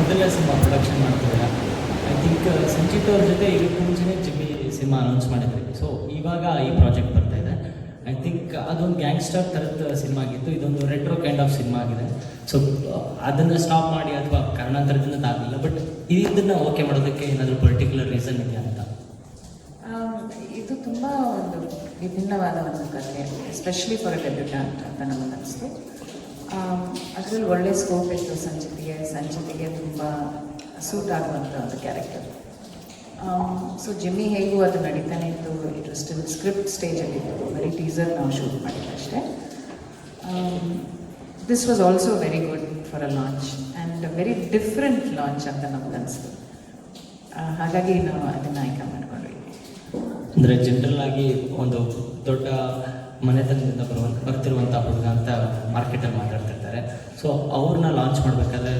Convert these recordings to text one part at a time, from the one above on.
ಮೊದಲನೇ cinema production ಮಾಡ್ತಿದ್ದಾರೆ. I think Sanchit ಅವ್ರ ಜೊತೆ ಇದಕ್ಕೆ ಮುಂಚೆನೇ ಜಿಮ್ಮಿ ಸಿನಿಮಾ ಅನೌನ್ಸ್ ಮಾಡಿದ್ರಿ. ಸೊ ಇವಾಗ ಈ ಪ್ರಾಜೆಕ್ಟ್ ಬರ್ತಾ ಇದೆ. ಐ ಥಿಂಕ್ ಅದೊಂದು ಗ್ಯಾಂಗ್ಸ್ಟರ್ ಥರದ ಸಿನಿಮಾ ಆಗಿತ್ತು, ಇದೊಂದು ರೆಟ್ರೋ ಕೈಂಡ್ ಆಫ್ ಸಿನಿಮಾ ಆಗಿದೆ. ಸೊ ಅದನ್ನು ಸ್ಟಾಪ್ ಮಾಡಿ ಅಥವಾ ಕಾರಣಾಂತರದಿಂದ ಆಗಲಿಲ್ಲ, ಬಟ್ ಇದನ್ನು ಓಕೆ ಮಾಡೋದಕ್ಕೆ ಏನಾದರೂ ಪರ್ಟಿಕ್ಯುಲರ್ ರೀಸನ್ ಇದೆಯಾ ಅಂತ? ಇದು ತುಂಬ ಒಂದು ವಿಭಿನ್ನವಾದ ಒಂದು ಕಥೆ, ಎಸ್ಪೆಷಲಿ ಫಾರ್ ಡೆಬ್ಯೂಟೆಂಟ್ ಅಂತ ನಮಗನ್ನಿಸ್ತು. ಅದರಲ್ಲಿ ಒಳ್ಳೆ ಸ್ಕೋಪ್ ಇತ್ತು ಸಂಚಿತಿಗೆ ತುಂಬ ಸೂಟ್ ಆಗುವಂಥ ಒಂದು ಕ್ಯಾರೆಕ್ಟರ್. ಸೊ ಜಿಮ್ಮಿ ಹೇಗೂ ಅದು ನಡೀತಾನೆ ಇತ್ತು. ಇಟ್ ವಾಸ್ ಸ್ಟಿಲ್ ಸ್ಕ್ರಿಪ್ಟ್ ಸ್ಟೇಜಲ್ಲಿತ್ತು, ಬರೀ ಟೀಸರ್ ನಾವು ಶೂಟ್ ಮಾಡಿದ್ದೆ ಅಷ್ಟೇ. This was also very good for a launch and very different launch ಅಂತ ನಮಗನ್ನಿಸ್ತು. ಹಾಗಾಗಿ ನಾವು ಅದನ್ನು ಆಯ್ಕೆ ಮಾಡ್ಕೊಂಡ್ವಿ. ಅಂದರೆ ಜನರಲ್ ಆಗಿ ಒಂದು ದೊಡ್ಡ ಮನೆತನದಿಂದ ಬರ್ತಿರುವಂಥ ಹುಡುಗ ಅಂತ ಮಾರ್ಕೆಟಲ್ಲಿ ಮಾತಾಡ್ತಿರ್ತಾರೆ. ಸೊ ಅವ್ರನ್ನ ಲಾಂಚ್ ಮಾಡಬೇಕಾದ್ರೆ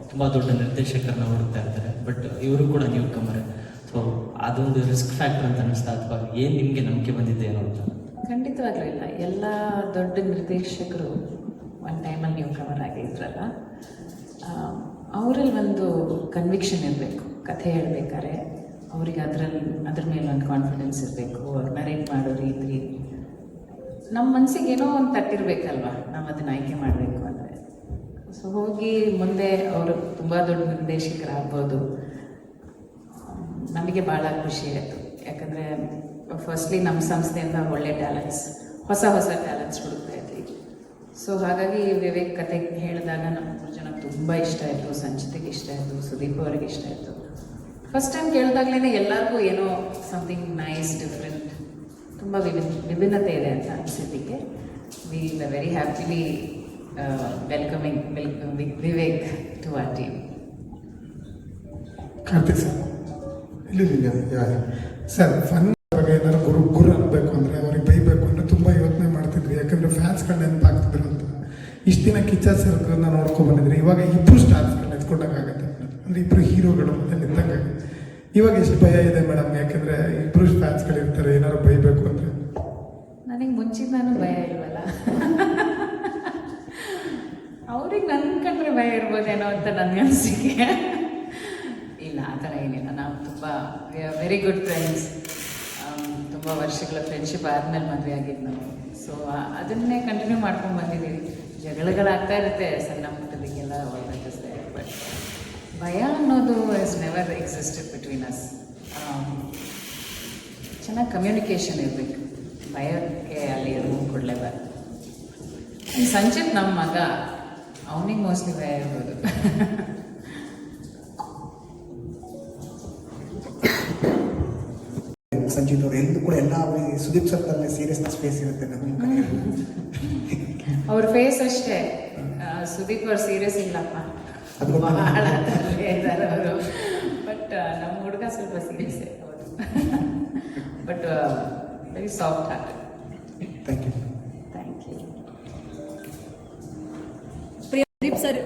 ತುಂಬ ದೊಡ್ಡ ನಿರ್ದೇಶಕರನ್ನ ಹುಡುಕ್ತಾ ಇರ್ತಾರೆ, ಬಟ್ ಇವರು ಕೂಡ ನ್ಯೂ ಕಮರ್. ಸೊ ಅದೊಂದು ರಿಸ್ಕ್ ಫ್ಯಾಕ್ಟರ್ ಅಂತ ಅನ್ನಿಸ್ತಾ, ಅಥವಾ ಏನು ನಿಮಗೆ ನಂಬಿಕೆ ಬಂದಿದೆ ಏನೋ ಅಂತ? ಖಂಡಿತವಾಗ್ಲೂ ಇಲ್ಲ. ಎಲ್ಲ ದೊಡ್ಡ ನಿರ್ದೇಶಕರು ಒಂದು ಟೈಮಲ್ಲಿ ನ್ಯೂ ಕಮರ್ ಆಗಿದ್ರಲ್ಲ, ಅವರಲ್ಲಿ ಒಂದು ಕನ್ವಿಕ್ಷನ್ ಇರಬೇಕು. ಕಥೆ ಹೇಳಬೇಕಾದ್ರೆ ಅವ್ರಿಗೆ ಅದ್ರ ಮೇಲೆ ಒಂದು ಕಾನ್ಫಿಡೆನ್ಸ್ ಇರಬೇಕು. ಅವ್ರು ನರೇಟ್ ಮಾಡೋ ರೀತಿ ನಮ್ಮ ಮನಸ್ಸಿಗೆ ಏನೋ ಒಂದು ತಟ್ಟಿರ್ಬೇಕಲ್ವ, ನಾವು ಅದನ್ನು ಆಯ್ಕೆ ಮಾಡಬೇಕು ಅಂದರೆ. ಸೊ ಹೋಗಿ ಮುಂದೆ ಅವರು ತುಂಬ ದೊಡ್ಡ ನಿರ್ದೇಶಕರಾಗ್ಬೋದು. ನಮಗೆ ಭಾಳ ಖುಷಿ ಆಯಿತು, ಯಾಕಂದರೆ ಫಸ್ಟ್ಲಿ ನಮ್ಮ ಸಂಸ್ಥೆಯಿಂದ ಒಳ್ಳೆ ಟ್ಯಾಲೆಂಟ್ಸ್, ಹೊಸ ಟ್ಯಾಲೆಂಟ್ಸ್ ಹುಡುಕ್ತಾ ಇದ್ವಿ. ಸೊ ಹಾಗಾಗಿ ವಿವೇಕ್ ಕತೆ ಹೇಳಿದಾಗ ನಮ್ಮ 3 ಜನಕ್ಕೆ ತುಂಬ ಇಷ್ಟ ಆಯಿತು. ಸಂಚಿತಿಗೆ ಇಷ್ಟ ಆಯಿತು, ಸುದೀಪ್ ಅವರಿಗೆ ಇಷ್ಟ ಆಯಿತು. ಫಸ್ಟ್ ಟೈಮ್ ಕೇಳಿದಾಗಲೇ ಎಲ್ಲರಿಗೂ ಏನೋ ಸಮಥಿಂಗ್ ನೈಸ್, ಡಿಫ್ರೆಂಟ್, ತುಂಬ ವಿಭಿನ್ನತೆ ಇದೆ ಅಂತ ಅನಿಸಿದ್ದಕ್ಕೆ we are very happily welcoming Vivek to our team. Karthik sir, ಇಲ್ಲಿ ಸರ್ ಫನ್ ಬಗ್ಗೆ ಏನಾದ್ರು ಗುರು ಅನ್ನಬೇಕು ಅಂದರೆ ಅವ್ರಿಗೆ ಬೈಬೇಕು ಅಂದರೆ ತುಂಬ ಯೋಚನೆ ಮಾಡ್ತಿದ್ರಿ, ಯಾಕಂದರೆ ಫ್ಯಾನ್ಸ್ಗಳು ನೆನಪಾಗ್ತಿದ್ರು ಅಂತ. ಇಷ್ಟು ದಿನ ಕಿಚ್ಚ ಸರ್ಗಳನ್ನ ನೋಡ್ಕೊಂಡು ಬಂದಿದ್ರಿ, ಇವಾಗ ಇಬ್ಬರು ಸ್ಟಾರ್ಸ್ಗಳನ್ನ ಎತ್ಕೊಂಡಾಗುತ್ತೆ, ಅಂದರೆ ಇಬ್ಬರು ಹೀರೋಗಳು ಮತ್ತೆ ನಿಂತಂಗೆ. ಇವಾಗ ಎಷ್ಟು ಭಯ ಇದೆ ಮೇಡಮ್, ಯಾಕಂದರೆ ಇಬ್ಬರು ಫ್ಯಾನ್ಸ್ಗಳಿರ್ತಾರೆ, ಏನಾದ್ರು ಬೈಬೇಕು ಅಂದರೆ? ನನಗೆ ಮುಂಚಿಂದಾನು ಭಯ ಇಲ್ವಲ್ಲ, ಅವ್ರಿಗೆ ನನ್ನ ಕಂಡ್ರೆ ಭಯ ಇರ್ಬೋದೇನೋ ಅಂತ ನನ್ನ ಅನಿಸಿಕೆ. ಇಲ್ಲ, ಆ ಥರ ಏನಿಲ್ಲ. ನಾವು ತುಂಬ ವೆರಿ ಗುಡ್ ಫ್ರೆಂಡ್ಸ್. ತುಂಬ ವರ್ಷಗಳ ಫ್ರೆಂಡ್ಶಿಪ್ ಆದಮೇಲೆ ಮದುವೆ ಆಗಿದ್ದು ನಾವು. ಸೊ ಅದನ್ನೇ ಕಂಟಿನ್ಯೂ ಮಾಡ್ಕೊಂಡು ಬಂದಿದ್ದೀವಿ. ಜಗಳಗಳಾಗ್ತಾ ಇರುತ್ತೆ ಸಣ್ಣ ಪುಟ್ಟದಕ್ಕೆಲ್ಲ ಒಳ್ಳೆದಿದೆ, ಬಟ್ ಭಯ ಅನ್ನೋದು is never existed between us. ಚೆನ್ನಾಗಿ ಕಮ್ಯುನಿಕೇಷನ್ ಇರಬೇಕು, ಭಯಕ್ಕೆ ಅಲ್ಲಿ ರೂಮ್ ಕೊಡಲೇಬಾರ್ದು. ಸಂಚಿತ್ ನಮ್ಮ ಮಗ, ಅವನಿಗೆ ಮೋಸ್ಟ್ಲಿ ಭಯ ಇರ್ಬೋದು. ಸಂಚಿತ್ ಅವರು ಎಂದು ಕೂಡ ಎಲ್ಲ ಅವರಿಗೆ ಸುದೀಪ್ ಸರ್ ತರನೇ ಸೀರಿಯಸ್ನೆಸ್ ಫೇಸ್ ಇರುತ್ತೆ ನಮ್ಮ ಅವ್ರ ಫೇಸ್ ಅಷ್ಟೇ. ಸುದೀಪ್ ಅವ್ರು ಸೀರಿಯಸ್ ಇಲ್ಲಪ್ಪ, ಬಹಳ ಇದ್ದಾರೆ ಅವರು. ಬಟ್ ನಮ್ಮ ಹುಡುಗ ಸ್ವಲ್ಪ ಸೀರಿಯಸ್ ಅವರು, but very soft heart. Thank you. Thank you. Sudeep sir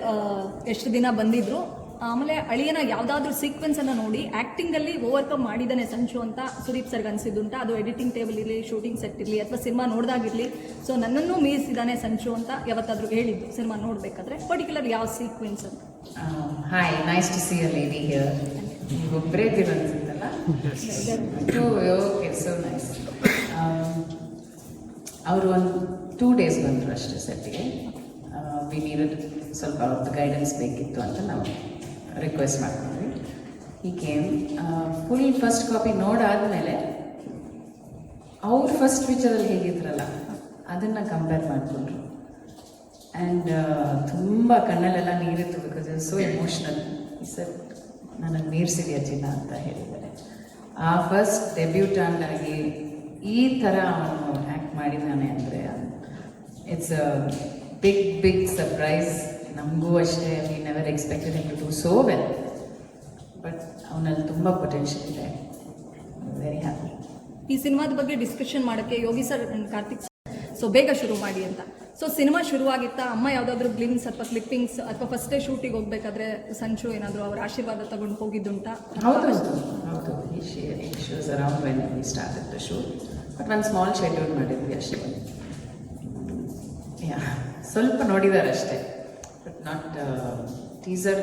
ಎಷ್ಟು ದಿನ ಬಂದಿದ್ರು, ಆಮೇಲೆ ಅಳಿಯನ ಯಾವುದಾದ್ರೂ ಸೀಕ್ವೆನ್ಸನ್ನು ನೋಡಿ ಆ್ಯಕ್ಟಿಂಗಲ್ಲಿ ಓವರ್ಕಮ್ ಮಾಡಿದ್ದಾನೆ ಸಂಚು ಅಂತ ಸುದೀಪ್ ಸರ್ಗೆ ಅನಿಸಿದ್ದುಂಟ? ಅದು ಎಡಿಟಿಂಗ್ ಟೇಬಲ್ ಇರಲಿ, ಶೂಟಿಂಗ್ ಸೆಟ್ ಇರಲಿ, ಅಥವಾ ಸಿನಿಮಾ ನೋಡಿದಾಗಿರಲಿ, ಸೊ ನನ್ನನ್ನು ಮೀರಿಸಿದ್ದಾನೆ ಸಂಚು ಅಂತ ಯಾವತ್ತಾದ್ರೂ ಹೇಳಿದ್ದು ಸಿನಿಮಾ ನೋಡಬೇಕಾದ್ರೆ? ಪರ್ಟಿಕ್ಯುಲರ್ ಯಾವ ಸೀಕ್ವೆನ್ಸ್ ಅಂತ? Hi, nice to see a lady here. ಒಬ್ಬರೇ ಇದ್ದೀರ ಅನ್ಸುತ್ತಲ್ಲ? Okay, so nice. ಅವರು ಒಂದು 2 days ಬಂದರು ಅಷ್ಟೇ ಸೆಟ್ಟಿಗೆ. ವಿ ನೀಡೆಡ್ ಸ್ವಲ್ಪ ಅವ್ರದ್ದು ಗೈಡೆನ್ಸ್ ಬೇಕಿತ್ತು ಅಂತ ನಾವು ರಿಕ್ವೆಸ್ಟ್ ಮಾಡ್ಕೊಂಡ್ವಿ. ಈ ಕೇಮ್ ಫುಲ್ ಫಸ್ಟ್ ಕಾಪಿ ನೋಡಾದಮೇಲೆ ಅವ್ರು ಫಸ್ಟ್ ಪಿಕ್ಚರಲ್ಲಿ ಹೇಗಿದ್ರಲ್ಲ ಅದನ್ನು ಕಂಪೇರ್ ಮಾಡಿಕೊಂಡ್ರು. ಆ್ಯಂಡ್ ತುಂಬ ಕಣ್ಣಲ್ಲೆಲ್ಲ ನೀರಿತ್ತು, because it so emotional. Sir ನನಗೆ ಮೀರಿಸಿದ್ಯಾ ಚಿನ್ನ ಅಂತ ಹೇಳಿದ್ದಾರೆ. ಆ ಫಸ್ಟ್ ಡೆಬ್ಯೂಟೆಂಟ್ ಆಗಿ ಈ ಥರ ಅವನು ಆ್ಯಕ್ಟ್ ಮಾಡಿದ್ದಾನೆ ಅಂದರೆ ಇಟ್ಸ್ ಅ ಬಿಗ್ ಸರ್ಪ್ರೈಸ್. ನಮಗೂ ಅಷ್ಟೇ, we never expected him to do so well, but ಅವನಲ್ಲಿ ತುಂಬ ಪೊಟೆನ್ಷಿಯಲ್ ಇದೆ. Very happy. ಈ ಸಿನಿಮಾದ ಬಗ್ಗೆ ಡಿಸ್ಕಷನ್ ಮಾಡೋಕ್ಕೆ Yogi sir and Karthik so ಬೇಗ ಶುರು ಮಾಡಿ ಅಂತ. ಸೊ ಸಿನಿಮಾ ಶುರುವಾಗಿತ್ತಾ? ಅಮ್ಮ ಯಾವುದಾದ್ರೂ ಗ್ಲಿಮ್ಸ್ ಅಥವಾ ಕ್ಲಿಪ್ಪಿಂಗ್ಸ್ ಅಥವಾ ಫಸ್ಟೇ ಶೂಟಿಗೆ ಹೋಗ್ಬೇಕಾದ್ರೆ ಸಂಚು ಏನಾದರೂ ಅವ್ರ ಆಶೀರ್ವಾದ ತಗೊಂಡು ಹೋಗಿದ್ದುಂಟಾ? ಹೌದು, shoes around when we started the shoot, but ಒಂದು ಸ್ಮಾಲ್ ಶೆಡ್ಯೂಲ್ ಮಾಡಿದ್ವಿ ಅಷ್ಟೇ. ಸ್ವಲ್ಪ ನೋಡಿದ್ದಾರೆ ಅಷ್ಟೇ, ಬಟ್ ನಾಟ್ ಟೀಸರ್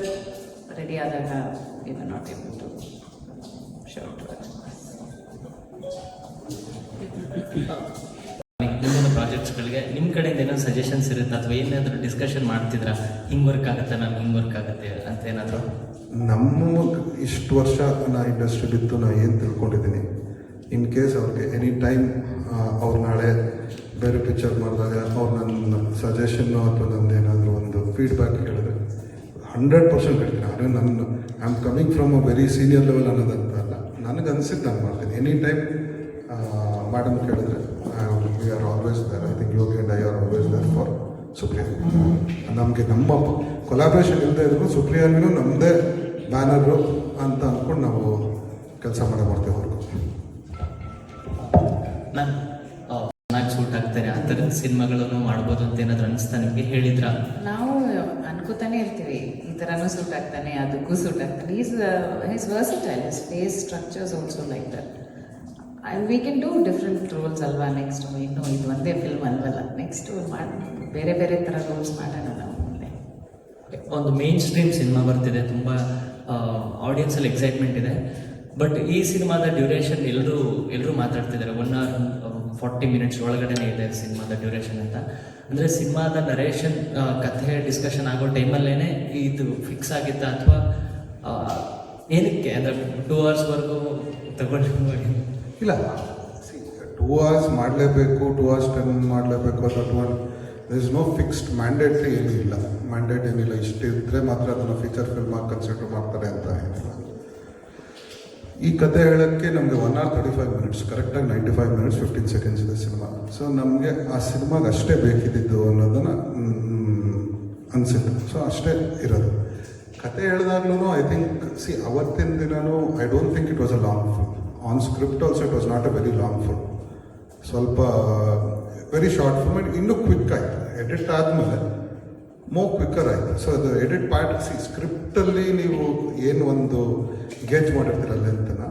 ರೆಡಿ ಆದಾಗ we were not able to show to ಮುಂದಿನ ಪ್ರಾಜೆಕ್ಟ್ಸ್ಗಳಿಗೆ ನಿಮ್ಮ ಕಡೆಯಿಂದ ಏನೋ ಸಜೆಷನ್ಸ್ ಇರುತ್ತೆ ಅಥವಾ ಏನಾದರೂ ಡಿಸ್ಕಷನ್ ಮಾಡ್ತಿದ್ರಾ ಹಿಂಗೆ ವರ್ಕ್ ಆಗುತ್ತೆ, ನಾನು ಹಿಂಗೆ ವರ್ಕ್ ಆಗುತ್ತೆ ಅಂತ ಏನಾದರೂ? ನಮ್ಮ ಇಷ್ಟು ವರ್ಷ ನಾ ಇಂಡಸ್ಟ್ರಿಲಿದ್ದು ನಾ ಏನು ತಿಳ್ಕೊಂಡಿದ್ದೀನಿ, ಇನ್ ಕೇಸ್ ಅವ್ರಿಗೆ ಎನಿ ಟೈಮ್ ಅವ್ರು ನಾಳೆ ಬೇರೆ ಪಿಕ್ಚರ್ ಮಾಡಿದಾಗ ಅವ್ರು ನನ್ನ ಸಜೆಷನ್ನು ಅಥವಾ ನಂದು ಏನಾದರೂ ಒಂದು ಫೀಡ್ಬ್ಯಾಕ್ ಹೇಳಿದ್ರೆ 100% ಹೇಳ್ತೀನಿ. ಆದರೆ ನಾನು I am coming from a very senior level ಅನ್ನೋದಂತ ಅಲ್ಲ, ನನಗೆ ಅನಿಸಿದ್ದು ನಾನು ಮಾಡ್ತೀನಿ. ಎನಿ ಟೈಮ್ ಮೇಡಮ್ ಕೇಳಿದ್ರೆ we are always there. I think Yogi and I are always there for Supriya. ನಮಗೆ ನಮ್ಮ ಕೊಲಾಬ್ರೇಷನ್ ಇಲ್ಲದೆ ಇದ್ರು ಸುಪ್ರಿಯಾಗೂ ನಮ್ಮದೇ ಬ್ಯಾನರು ಅಂತ ಅಂದ್ಕೊಂಡು ನಾವು ಕೆಲಸ ಮಾಡ್ತೇವೆ ಅವ್ರಿಗೂ. ನಾನು ಚೆನ್ನಾಗಿ ಸೂಟ್ ಆಗ್ತಾರೆ ಆ ಥರದ ಸಿನಿಮಾಗಳನ್ನು ಮಾಡ್ಬೋದು ಅಂತ ಏನಾದರೂ ಅನಿಸ್ತಾ ನಿಮಗೆ? ಹೇಳಿದ್ರಾ? ನಾವು ಅನ್ಕೋತಾನೆ ಇರ್ತೀವಿ ಈ ಥರನೂ ಸೂಟ್ ಆಗ್ತಾನೆ, ಅದಕ್ಕೂ ಸೂಟ್ ಆಗ್ತಾನೆ. Is versatile, his face structures also like that. We can do different roles ಅಲ್ವಾ. ನೆಕ್ಸ್ಟ್ ಇನ್ನು ಇದು ಒಂದೇ ಫಿಲ್ಮ್ ಅಲ್ವಲ್ಲ, ನೆಕ್ಸ್ಟ್ ಬೇರೆ ಬೇರೆ ಥರ ರೋಲ್ಸ್ ಮಾಡೋಣ ನಾವು ಮುಂದೆ. ಒಂದು ಮೇನ್ ಸ್ಟ್ರೀಮ್ ಸಿನಿಮಾ ಬರ್ತಿದೆ, ತುಂಬ ಆಡಿಯನ್ಸಲ್ಲಿ ಎಕ್ಸೈಟ್ಮೆಂಟ್ ಇದೆ. ಬಟ್ ಈ ಸಿನಿಮಾದ ಡ್ಯೂರೇಷನ್ ಎಲ್ಲರೂ ಮಾತಾಡ್ತಿದ್ದಾರೆ 1 hour 40 minutes ಒಳಗಡೆನೇ ಇದೆ ಸಿನಿಮಾದ ಡ್ಯೂರೇಷನ್ ಅಂತ. ಅಂದರೆ ಸಿನಿಮಾದ ನರೇಷನ್ ಕಥೆ ಡಿಸ್ಕಷನ್ ಆಗೋ ಟೈಮಲ್ಲೇ ಇದು ಫಿಕ್ಸ್ ಆಗಿತ್ತಾ ಅಥವಾ ಏನಕ್ಕೆ? ಅಂದರೆ 2 hours ತಗೊಂಡು ಇಲ್ಲ, 2 hours ಮಾಡಲೇಬೇಕು, 2 hours 10 ಮಾಡಲೇಬೇಕು ಅಥವಾ there is no fixed mandatory ಏನೂ ಇಲ್ಲ. ಮ್ಯಾಂಡೇಟ್ ಏನಿಲ್ಲ, ಇಷ್ಟಿದ್ರೆ ಮಾತ್ರ ಅದನ್ನು ಫೀಚರ್ ಫಿಲ್ಮ್ ಆಗಿ ಕನ್ಸಿಡರ್ ಮಾಡ್ತಾರೆ ಅಂತ ಏನಿಲ್ಲ. ಈ ಕತೆ ಹೇಳೋಕ್ಕೆ ನಮಗೆ 1 hour 35 minutes, ಕರೆಕ್ಟಾಗಿ 95 minutes 15 seconds ಇದೆ ಸಿನಿಮಾ. ಸೊ ನಮಗೆ ಆ ಸಿನಿಮಾಗೆ ಅಷ್ಟೇ ಬೇಕಿದ್ದು ಅನ್ನೋದನ್ನು ಅನಿಸುತ್ತೆ. ಸೊ ಅಷ್ಟೇ ಇರೋದು. ಕತೆ ಹೇಳಿದಾಗ್ಲೂ ಐ ಥಿಂಕ್ ಅವತ್ತಿನ ದಿನವೂ I don't think it was a long film. On script also it was not a very long film, ಸ್ವಲ್ಪ ವೆರಿ ಶಾರ್ಟ್ ಫಿಲ್ಮ್. ಆ್ಯಂಡ್ ಇನ್ನೂ ಕ್ವಿಕ್ ಆಯಿತು, ಎಡಿಟ್ ಆದಮೇಲೆ ಕ್ವಿಕ್ಕರ್ ಆಯಿತು. ಸೊ ಅದು ಎಡಿಟ್ ಪಾರ್ಟ್ ಸ್ಕ್ರಿಪ್ಟಲ್ಲಿ ನೀವು ಏನು ಒಂದು ಗೇಜ್ ಮಾಡಿರ್ತೀರಲ್ಲ ಅಂತನ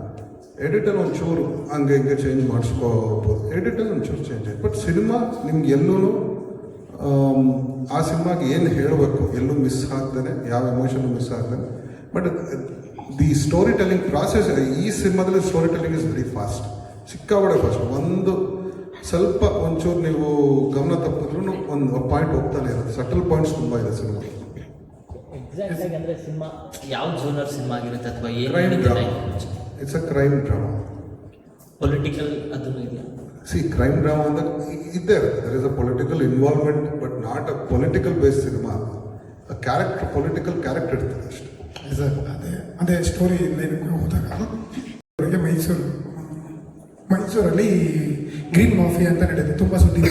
ಎಡಿಟಲ್ಲಿ ಒಂಚೂರು ಹಂಗೆ ಹಿಂಗೆ ಚೇಂಜ್ ಮಾಡಿಸ್ಕೋಬೋದು. ಎಡಿಟಲ್ಲಿ ಒಂಚೂರು ಚೇಂಜ್ ಆಯ್ತು. ಬಟ್ ಸಿನಿಮಾ ನಿಮ್ಗೆ ಎಲ್ಲೂ ಆ ಸಿನಿಮಾಗೆ ಏನು ಹೇಳಬೇಕು ಎಲ್ಲೂ ಮಿಸ್ ಆಗ್ತಾನೆ, ಯಾವ ಎಮೋಷನ್ ಮಿಸ್ ಆಗ್ತಾನೆ. But the story telling process ಈ ಸಿನಿಮಾದಲ್ಲಿ story telling is very fast, ಸಿಕ್ಕಾಬಡೆ ಫಾಸ್ಟ್. ಒಂದು ಸ್ವಲ್ಪ ಒಂಚೂರು ನೀವು ಗಮನ ತಪ್ಪಿದ್ರೂ ಒಂದು ಪಾಯಿಂಟ್ ಹೋಗ್ತಾನೆ ಇರುತ್ತೆ. ಸಟಲ್ ಪಾಯಿಂಟ್ಸ್ ತುಂಬ ಇದೆ ಸಿನಿಮಾ. ಎಕ್ಸಾಕ್ಟ್ ಆಗಿ ಅಂದರೆ ಸಿನಿಮಾ ಯಾವ ಜೋನರ್ ಸಿನಿಮಾ ಆಗಿರುತ್ತೆ ಅಥವಾ crime drama. It's a crime drama. Political ಅದನ್ನು ಇದೆಯಾ? ಕ್ರೈಮ್ ಡ್ರಾಮಾ ಅಂದಾಗ ಇದ್ದೇ ಇರುತ್ತೆ. There is a political involvement, but not a political based cinema. Character, political character ಇರ್ತದೆ ಅಷ್ಟೇ. ಸರ್ ಅದೇ ಸ್ಟೋರಿ ಲೈನ್ಗೆ ಹೋದಾಗ ಅವರಿಗೆ ಮೈಸೂರಲ್ಲಿ ಗ್ರೀನ್ ಮಾಫಿಯಾ ಅಂತ ನಡೆಯುತ್ತೆ, ತುಂಬ ಸುದ್ದಿ.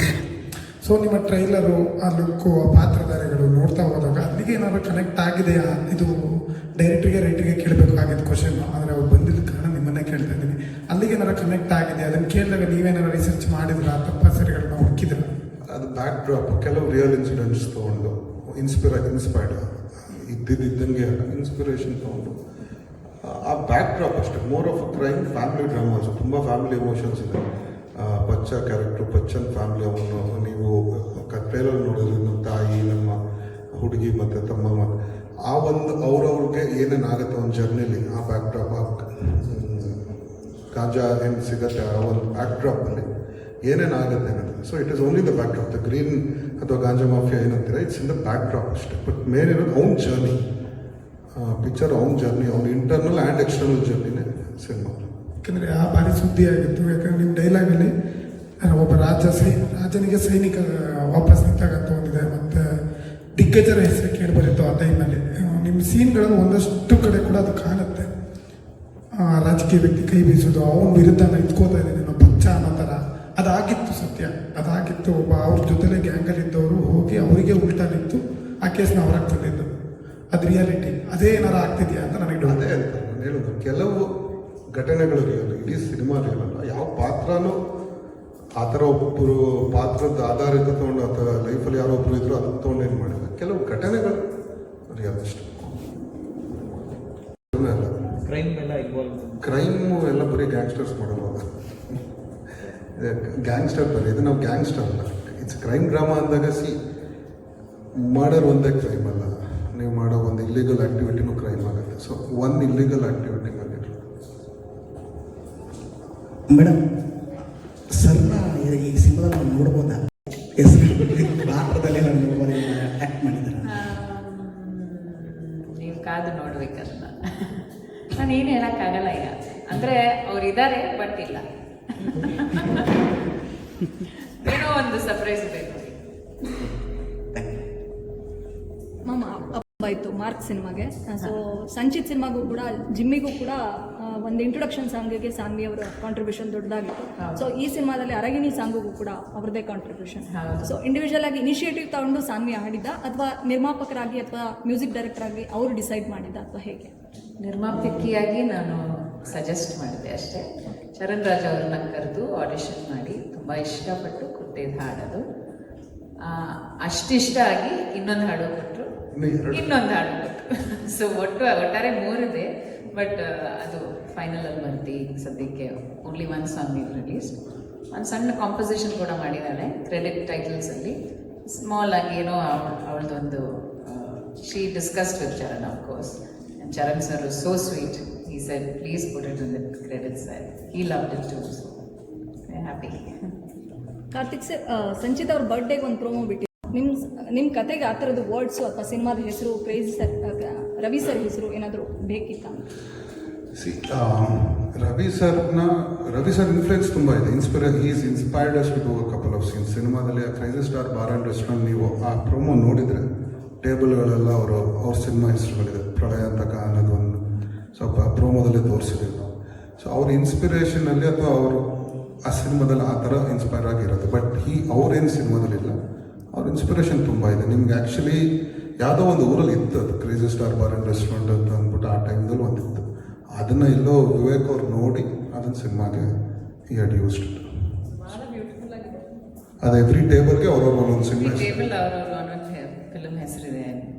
ಸೊ ನಿಮ್ಮ ಟ್ರೈಲರು, ಆ ಲುಕ್ಕು, ಆ ಪಾತ್ರಧಾರಿಗಳು ನೋಡ್ತಾ ಹೋದಾಗ ಅಲ್ಲಿಗೆ ಏನಾದ್ರು ಕನೆಕ್ಟ್ ಆಗಿದೆಯಾ? ಇದು ಡೈರೆಕ್ಟ್ರಿಗೆ ರೈಟ್ರಿಗೆ ಕೇಳಬೇಕಾಗಿದ್ದು ಕ್ವಶನ್, ಆದರೆ ಅವ್ರು ಬಂದಿದ್ದ ಕಾರಣ ನಿಮ್ಮನ್ನೇ ಕೇಳ್ತಾ ಇದ್ದೀನಿ. ಅಲ್ಲಿಗೆ ಏನಾರು ಕನೆಕ್ಟ್ ಆಗಿದೆ? ಅದನ್ನು ಕೇಳಿದಾಗ ನೀವೇನಾರು ರಿಸರ್ಚ್ ಮಾಡಿದ್ರ, ತಪ್ಪಾಸರಿಗಳನ್ನ ಹುಡುಕಿದ್ರ? ಅದು ಬ್ಯಾಕ್ ಡ್ರಾಪ್, ಕೆಲವು ರಿಯಲ್ ಇನ್ಸಿಡೆಂಟ್ಸ್ ತೊಗೊಂಡು ಇನ್ಸ್ಪೈರ್ಡ್ ಇದ್ದಂಗೆ ಇನ್ಸ್ಪಿರೇಷನ್ ತೊಗೊಂಡು ಆ ಬ್ಯಾಕ್ ಡ್ರಾಪ್ ಅಷ್ಟೇ. More of a crime family drama. Also ತುಂಬ ಫ್ಯಾಮಿಲಿ ಎಮೋಷನ್ಸ್ ಇದೆ. ಬಚ್ಚ ಕ್ಯಾರೆಕ್ಟ್ರು, ಬಚ್ಚನ್ ಫ್ಯಾಮಿಲಿ, ಅವನು ನೀವು ಟ್ರೈಲರ್ ನೋಡಿದ್ರೆ ನಮ್ಮ ತಾಯಿ, ನಮ್ಮ ಹುಡುಗಿ ಮತ್ತು ತಮ್ಮ ಮತ್ತು ಆ ಒಂದು ಅವ್ರವ್ರಿಗೆ ಏನೇನಾಗುತ್ತೆ ಒಂದು ಜರ್ನಿಲಿ, ಆ ಬ್ಯಾಕ್ ಡ್ರಾಪ್, ಗಾಂಜಾ ಏನು ಸಿಗುತ್ತೆ ಆ ಒಂದು ಬ್ಯಾಕ್ ಡ್ರಾಪಲ್ಲಿ ಏನೇನಾಗುತ್ತೆ ಅನ್ನೋದು. So it is only the backdrop. The green ಅಥವಾ ಗಾಂಜಾ ಮಾಫಿಯಾ ಏನಂತೀರ, it's in the backdrop ಅಷ್ಟೇ. ಬಟ್ ಮೇನ್ ಇರೋದು ಅವ್ನ ಜರ್ನಿ, ಪಿಕ್ಚರ್ ಅವ್ನ ಜರ್ನಿ, ಅವ್ನ ಇಂಟರ್ನಲ್ ಆ್ಯಂಡ್ ಎಕ್ಸ್ಟರ್ನಲ್ ಜರ್ನಿನೇ ಸಿನಿಮಾ. ಯಾಕಂದರೆ ಆ ಭಾರಿ ಸುದ್ದಿ ಆಗಿತ್ತು. ಯಾಕಂದರೆ ನಿಮ್ಮ ಡೈಲಾಗಲ್ಲಿ ಒಬ್ಬ ರಾಜನಿಗೆ ಸೈನಿಕ ವಾಪಸ್ ನಿಂತಾಗಂತ ಒಂದಿದೆ, ಮತ್ತು ದಿಗ್ಗಜರ ಹೆಸರು ಕೇಳಿ ಬರುತ್ತೋ ಆ ಟೈಮಲ್ಲಿ. ನಿಮ್ಮ ಸೀನ್ಗಳನ್ನು ಒಂದಷ್ಟು ಕಡೆ ಕೂಡ ಅದು ಕಾಣುತ್ತೆ. ರಾಜಕೀಯ ವ್ಯಕ್ತಿ ಕೈ ಬೀಸೋದು, ಅವನ ವಿರುದ್ಧ ನಿಂತ್ಕೋತಾ ಇದ್ದೀನಿ ನಾವು ಪಚ್ಚ ಅನ್ನೋ ಥರ ಅದಾಗಿತ್ತು. ಸತ್ಯ ಅದಾಗಿತ್ತು. ಒಬ್ಬ ಅವ್ರ ಜೊತೆಲೆ ಗ್ಯಾಂಗಲ್ಲಿದ್ದವರು ಹೋಗಿ ಅವರಿಗೆ ಉಲ್ಟಾ ನಿಂತು ಆ ಕೇಸ್ನ ಹೊರಗೆ ತಂದಿದ್ದು. ಅದು ರಿಯಾಲಿಟಿ. ಅದೇ ಏನಾರು ಆಗ್ತಿದೆಯಾ ಅಂತ ನನಗೆ ಅದೇ ಅಂತ ನಾನು ಹೇಳೋದು. ಕೆಲವು ಘಟನೆಗಳು ರಿಯಲ್, ಇಡೀ ಸಿನಿಮಾ ರಿಯಲ್ ಅಲ್ಲ. ಯಾವ ಪಾತ್ರನೂ ಆ ಥರ ಒಬ್ಬರು ಪಾತ್ರದ ಆಧಾರಿತ ತೊಗೊಂಡು ಅಥವಾ ಲೈಫಲ್ಲಿ ಯಾರೋ ಒಬ್ಬರು ಇದ್ರು ಅದನ್ನು ತೊಗೊಂಡು ಏನು ಮಾಡಿಲ್ಲ. ಕೆಲವು ಘಟನೆಗಳು ರಿಯಲ್ ಅಷ್ಟೇ. ಕ್ರೈಮು ಎಲ್ಲ ಬರೀ ಗ್ಯಾಂಗ್ಸ್ಟರ್ಸ್ ಮಾಡೋದು. ಗ್ಯಾಂಗ್ಸ್ಟರ್ ಬರೀ ಇದು ನಾವು ಗ್ಯಾಂಗ್ಸ್ಟರ್ ಅಲ್ಲ. ಇಟ್ಸ್ ಕ್ರೈಮ್ ಡ್ರಾಮಾ ಅಂದಾಗ ಮರ್ಡರ್ ಒಂದೇ ಕ್ರೈಮ್ ಅಲ್ಲ. ನೀವು ಮಾಡೋ ಒಂದು ಇಲ್ಲೀಗಲ್ ಆ್ಯಕ್ಟಿವಿಟಿನೂ ಕ್ರೈಮ್ ಆಗುತ್ತೆ. ಸೊ ಒಂದು ಇಲ್ಲಿಗಲ್ ಆ್ಯಕ್ಟಿವಿಟಿ ಬಂದಿದ್ರು. ಮೇಡಮ್ ಸರ್ನ ಈ ಸಿನಿಮಾದಲ್ಲಿ ನಾವು ನೋಡ್ಬೋದಾ? ಹೆಸರು ಪಾತ್ರದಲ್ಲಿ ನಾನು ನೋಡ್ಬೋದು, ಆ್ಯಕ್ಟ್ ಮಾಡಿದ್ದಾರೆ. ನೀವು ಕಾದು ನೋಡ್ಬೇಕದನ್ನ. ನಾನು ಏನು ಹೇಳೋಕ್ಕಾಗಲ್ಲ ಈಗ. ಅಂದರೆ ಅವ್ರು ಇದ್ದಾರೆ ಬಟ್ ಇಲ್ಲ. ಏನೋ ಒಂದು ಸರ್ಪ್ರೈಸ್ ಬೇಕು. ಮ್ಯಾಮ್ ಆಯಿತು ಮಾರ್ಕ್ ಸಿನಿಮಾಗೆ. ಸೊ ಸಂಚಿತ್ ಸಿನಿಮಾಗೂ ಕೂಡ ಜಿಮ್ಮಿಗೂ ಕೂಡ ಒಂದು ಇಂಟ್ರೊಡಕ್ಷನ್ ಸಾಂಗಿಗೆ ಸಾನ್ವಿ ಅವರ ಕಾಂಟ್ರಿಬ್ಯೂಷನ್ ದೊಡ್ಡದಾಗಿತ್ತು. ಸೊ ಈ ಸಿನಿಮಾದಲ್ಲಿ ಅರಗಿಣಿ ಸಾಂಗಿಗೂ ಕೂಡ ಅವ್ರದ್ದೇ ಕಾಂಟ್ರಿಬ್ಯೂಷನ್. ಸೊ ಇಂಡಿವಿಜುವಲ್ ಆಗಿ ಇನಿಷಿಯೇಟಿವ್ ತಗೊಂಡು ಸಾನ್ವಿ ಹಾಡಿದ್ದ, ಅಥವಾ ನಿರ್ಮಾಪಕರಾಗಿ ಅಥವಾ ಮ್ಯೂಸಿಕ್ ಡೈರೆಕ್ಟರ್ ಆಗಿ ಅವರು ಡಿಸೈಡ್ ಮಾಡಿದ್ದ, ಅಥವಾ ಹೇಗೆ? ನಿರ್ಮಾಪಕಿಯಾಗಿ ನಾನು ಸಜೆಸ್ಟ್ ಮಾಡಿದೆ ಅಷ್ಟೇ. ಚರಣ್ ರಾಜ್ ಅವ್ರನ್ನ ಕರೆದು ಆಡಿಷನ್ ಮಾಡಿ ತುಂಬ ಇಷ್ಟಪಟ್ಟು ಕೊಟ್ಟಿದ್ದು ಹಾಡೋದು. ಅಷ್ಟಿಷ್ಟ ಆಗಿ ಇನ್ನೊಂದು ಹಾಡು ಕೊಟ್ಟರು, ಇನ್ನೊಂದು ಹಾಡು ಕೊಟ್ಟರು. ಸೊ ಒಟ್ಟಾರೆ 3 ಇದೆ. ಬಟ್ ಅದು ಫೈನಲಲ್ಲಿ ಬಂತು. ಸದ್ಯಕ್ಕೆ ಓನ್ಲಿ 1 ಸಾಂಗ್ ರಿಲೀಸ್. ಒಂದು ಸಣ್ಣ ಕಾಂಪೋಸಿಷನ್ ಕೂಡ ಮಾಡಿದ್ದಾಳೆ ಕ್ರೆಡಿಟ್ ಟೈಟಲ್ಸಲ್ಲಿ. ಸ್ಮಾಲ್ ಆಗಿ ಏನೋ ಅವಳದೊಂದು she discussed with Charan of course. Charan sir was so sweet. He said, please put it in the credit side. He loved it too. So we're happy. Karthik sir, Sanchit ಅವ್ರ ಬರ್ಡೇಗೆ ಒಂದು promo ಬಿಟ್ಟಿದ್ರು. ನಿಮ್ಮ ಕತೆಗೆ ಆ ಥರದ್ದು ವರ್ಡ್ಸು ಅಥವಾ ಸಿನಿಮಾದ ಹೆಸರು, ಕ್ರೇಜಿ ಸರ್, ರವಿ ಸರ್ ಹೆಸರು ಏನಾದರೂ ಬೇಕಿತ್ತ? ಸಿ ರವಿ ಸರ್ ಇನ್ಫ್ಲುಯೆನ್ಸ್ ತುಂಬ ಇದೆ. Is inspired us to do a couple of scenes. ಸಿನಿಮಾದಲ್ಲಿ ಆ crazy star bar and restaurant ನೀವು ಆ ಪ್ರೋಮೋ ನೋಡಿದರೆ ಟೇಬಲ್ಗಳೆಲ್ಲ ಅವ್ರ ಸಿನಿಮಾ ಹೆಸರುಗಳಿದೆ. ಪ್ರಳಯಾಂತಕ ಅನ್ನೋದು ಒಂದು ಸ್ವಲ್ಪ ಪ್ರೋಮೋದಲ್ಲಿ ತೋರಿಸಿದ್ರು ನಾವು. ಸೊ ಅವ್ರ ಇನ್ಸ್ಪಿರೇಷನಲ್ಲಿ ಅಥವಾ ಅವರು ಆ ಸಿನಿಮಾದಲ್ಲಿ ಆ ಥರ ಇನ್ಸ್ಪೈರ್ ಆಗಿರೋದು. ಬಟ್ ಅವ್ರೇನು ಸಿನಿಮಾದಲ್ಲಿಲ್ಲ, ಅವ್ರ ಇನ್ಸ್ಪಿರೇಷನ್ ತುಂಬ ಇದೆ. ನಿಮ್ಗೆ ಆ್ಯಕ್ಚುಲಿ ಯಾವುದೋ ಒಂದು ಊರಲ್ಲಿ ಇತ್ತು ಅದು crazy star bar and restaurant ಅಂತ ಅಂದ್ಬಿಟ್ಟು ಆ ಟೈಮ್ದಲ್ಲಿ ಒಂದಿತ್ತು. ಅದನ್ನು ಎಲ್ಲೋ ವಿವೇಕ್ ಅವ್ರು ನೋಡಿ ಅದನ್ನು ಸಿನಿಮಾಗೆ ಈ ಹ್ಯಾಡ್ ಯೂಸ್ಡ್. ಅದು ಎವ್ರಿ ಟೇಬಲ್ಗೆ ಅವ್ರವ್ರ ಒಂದೊಂದು ಸಿನಿಮಾ ಟೇಬಲ್ ಅವ್ರವ್ರು ಒಂದೊಂದು ಫಿಲ್ಮ್ ಹೆಸರಿದೆ,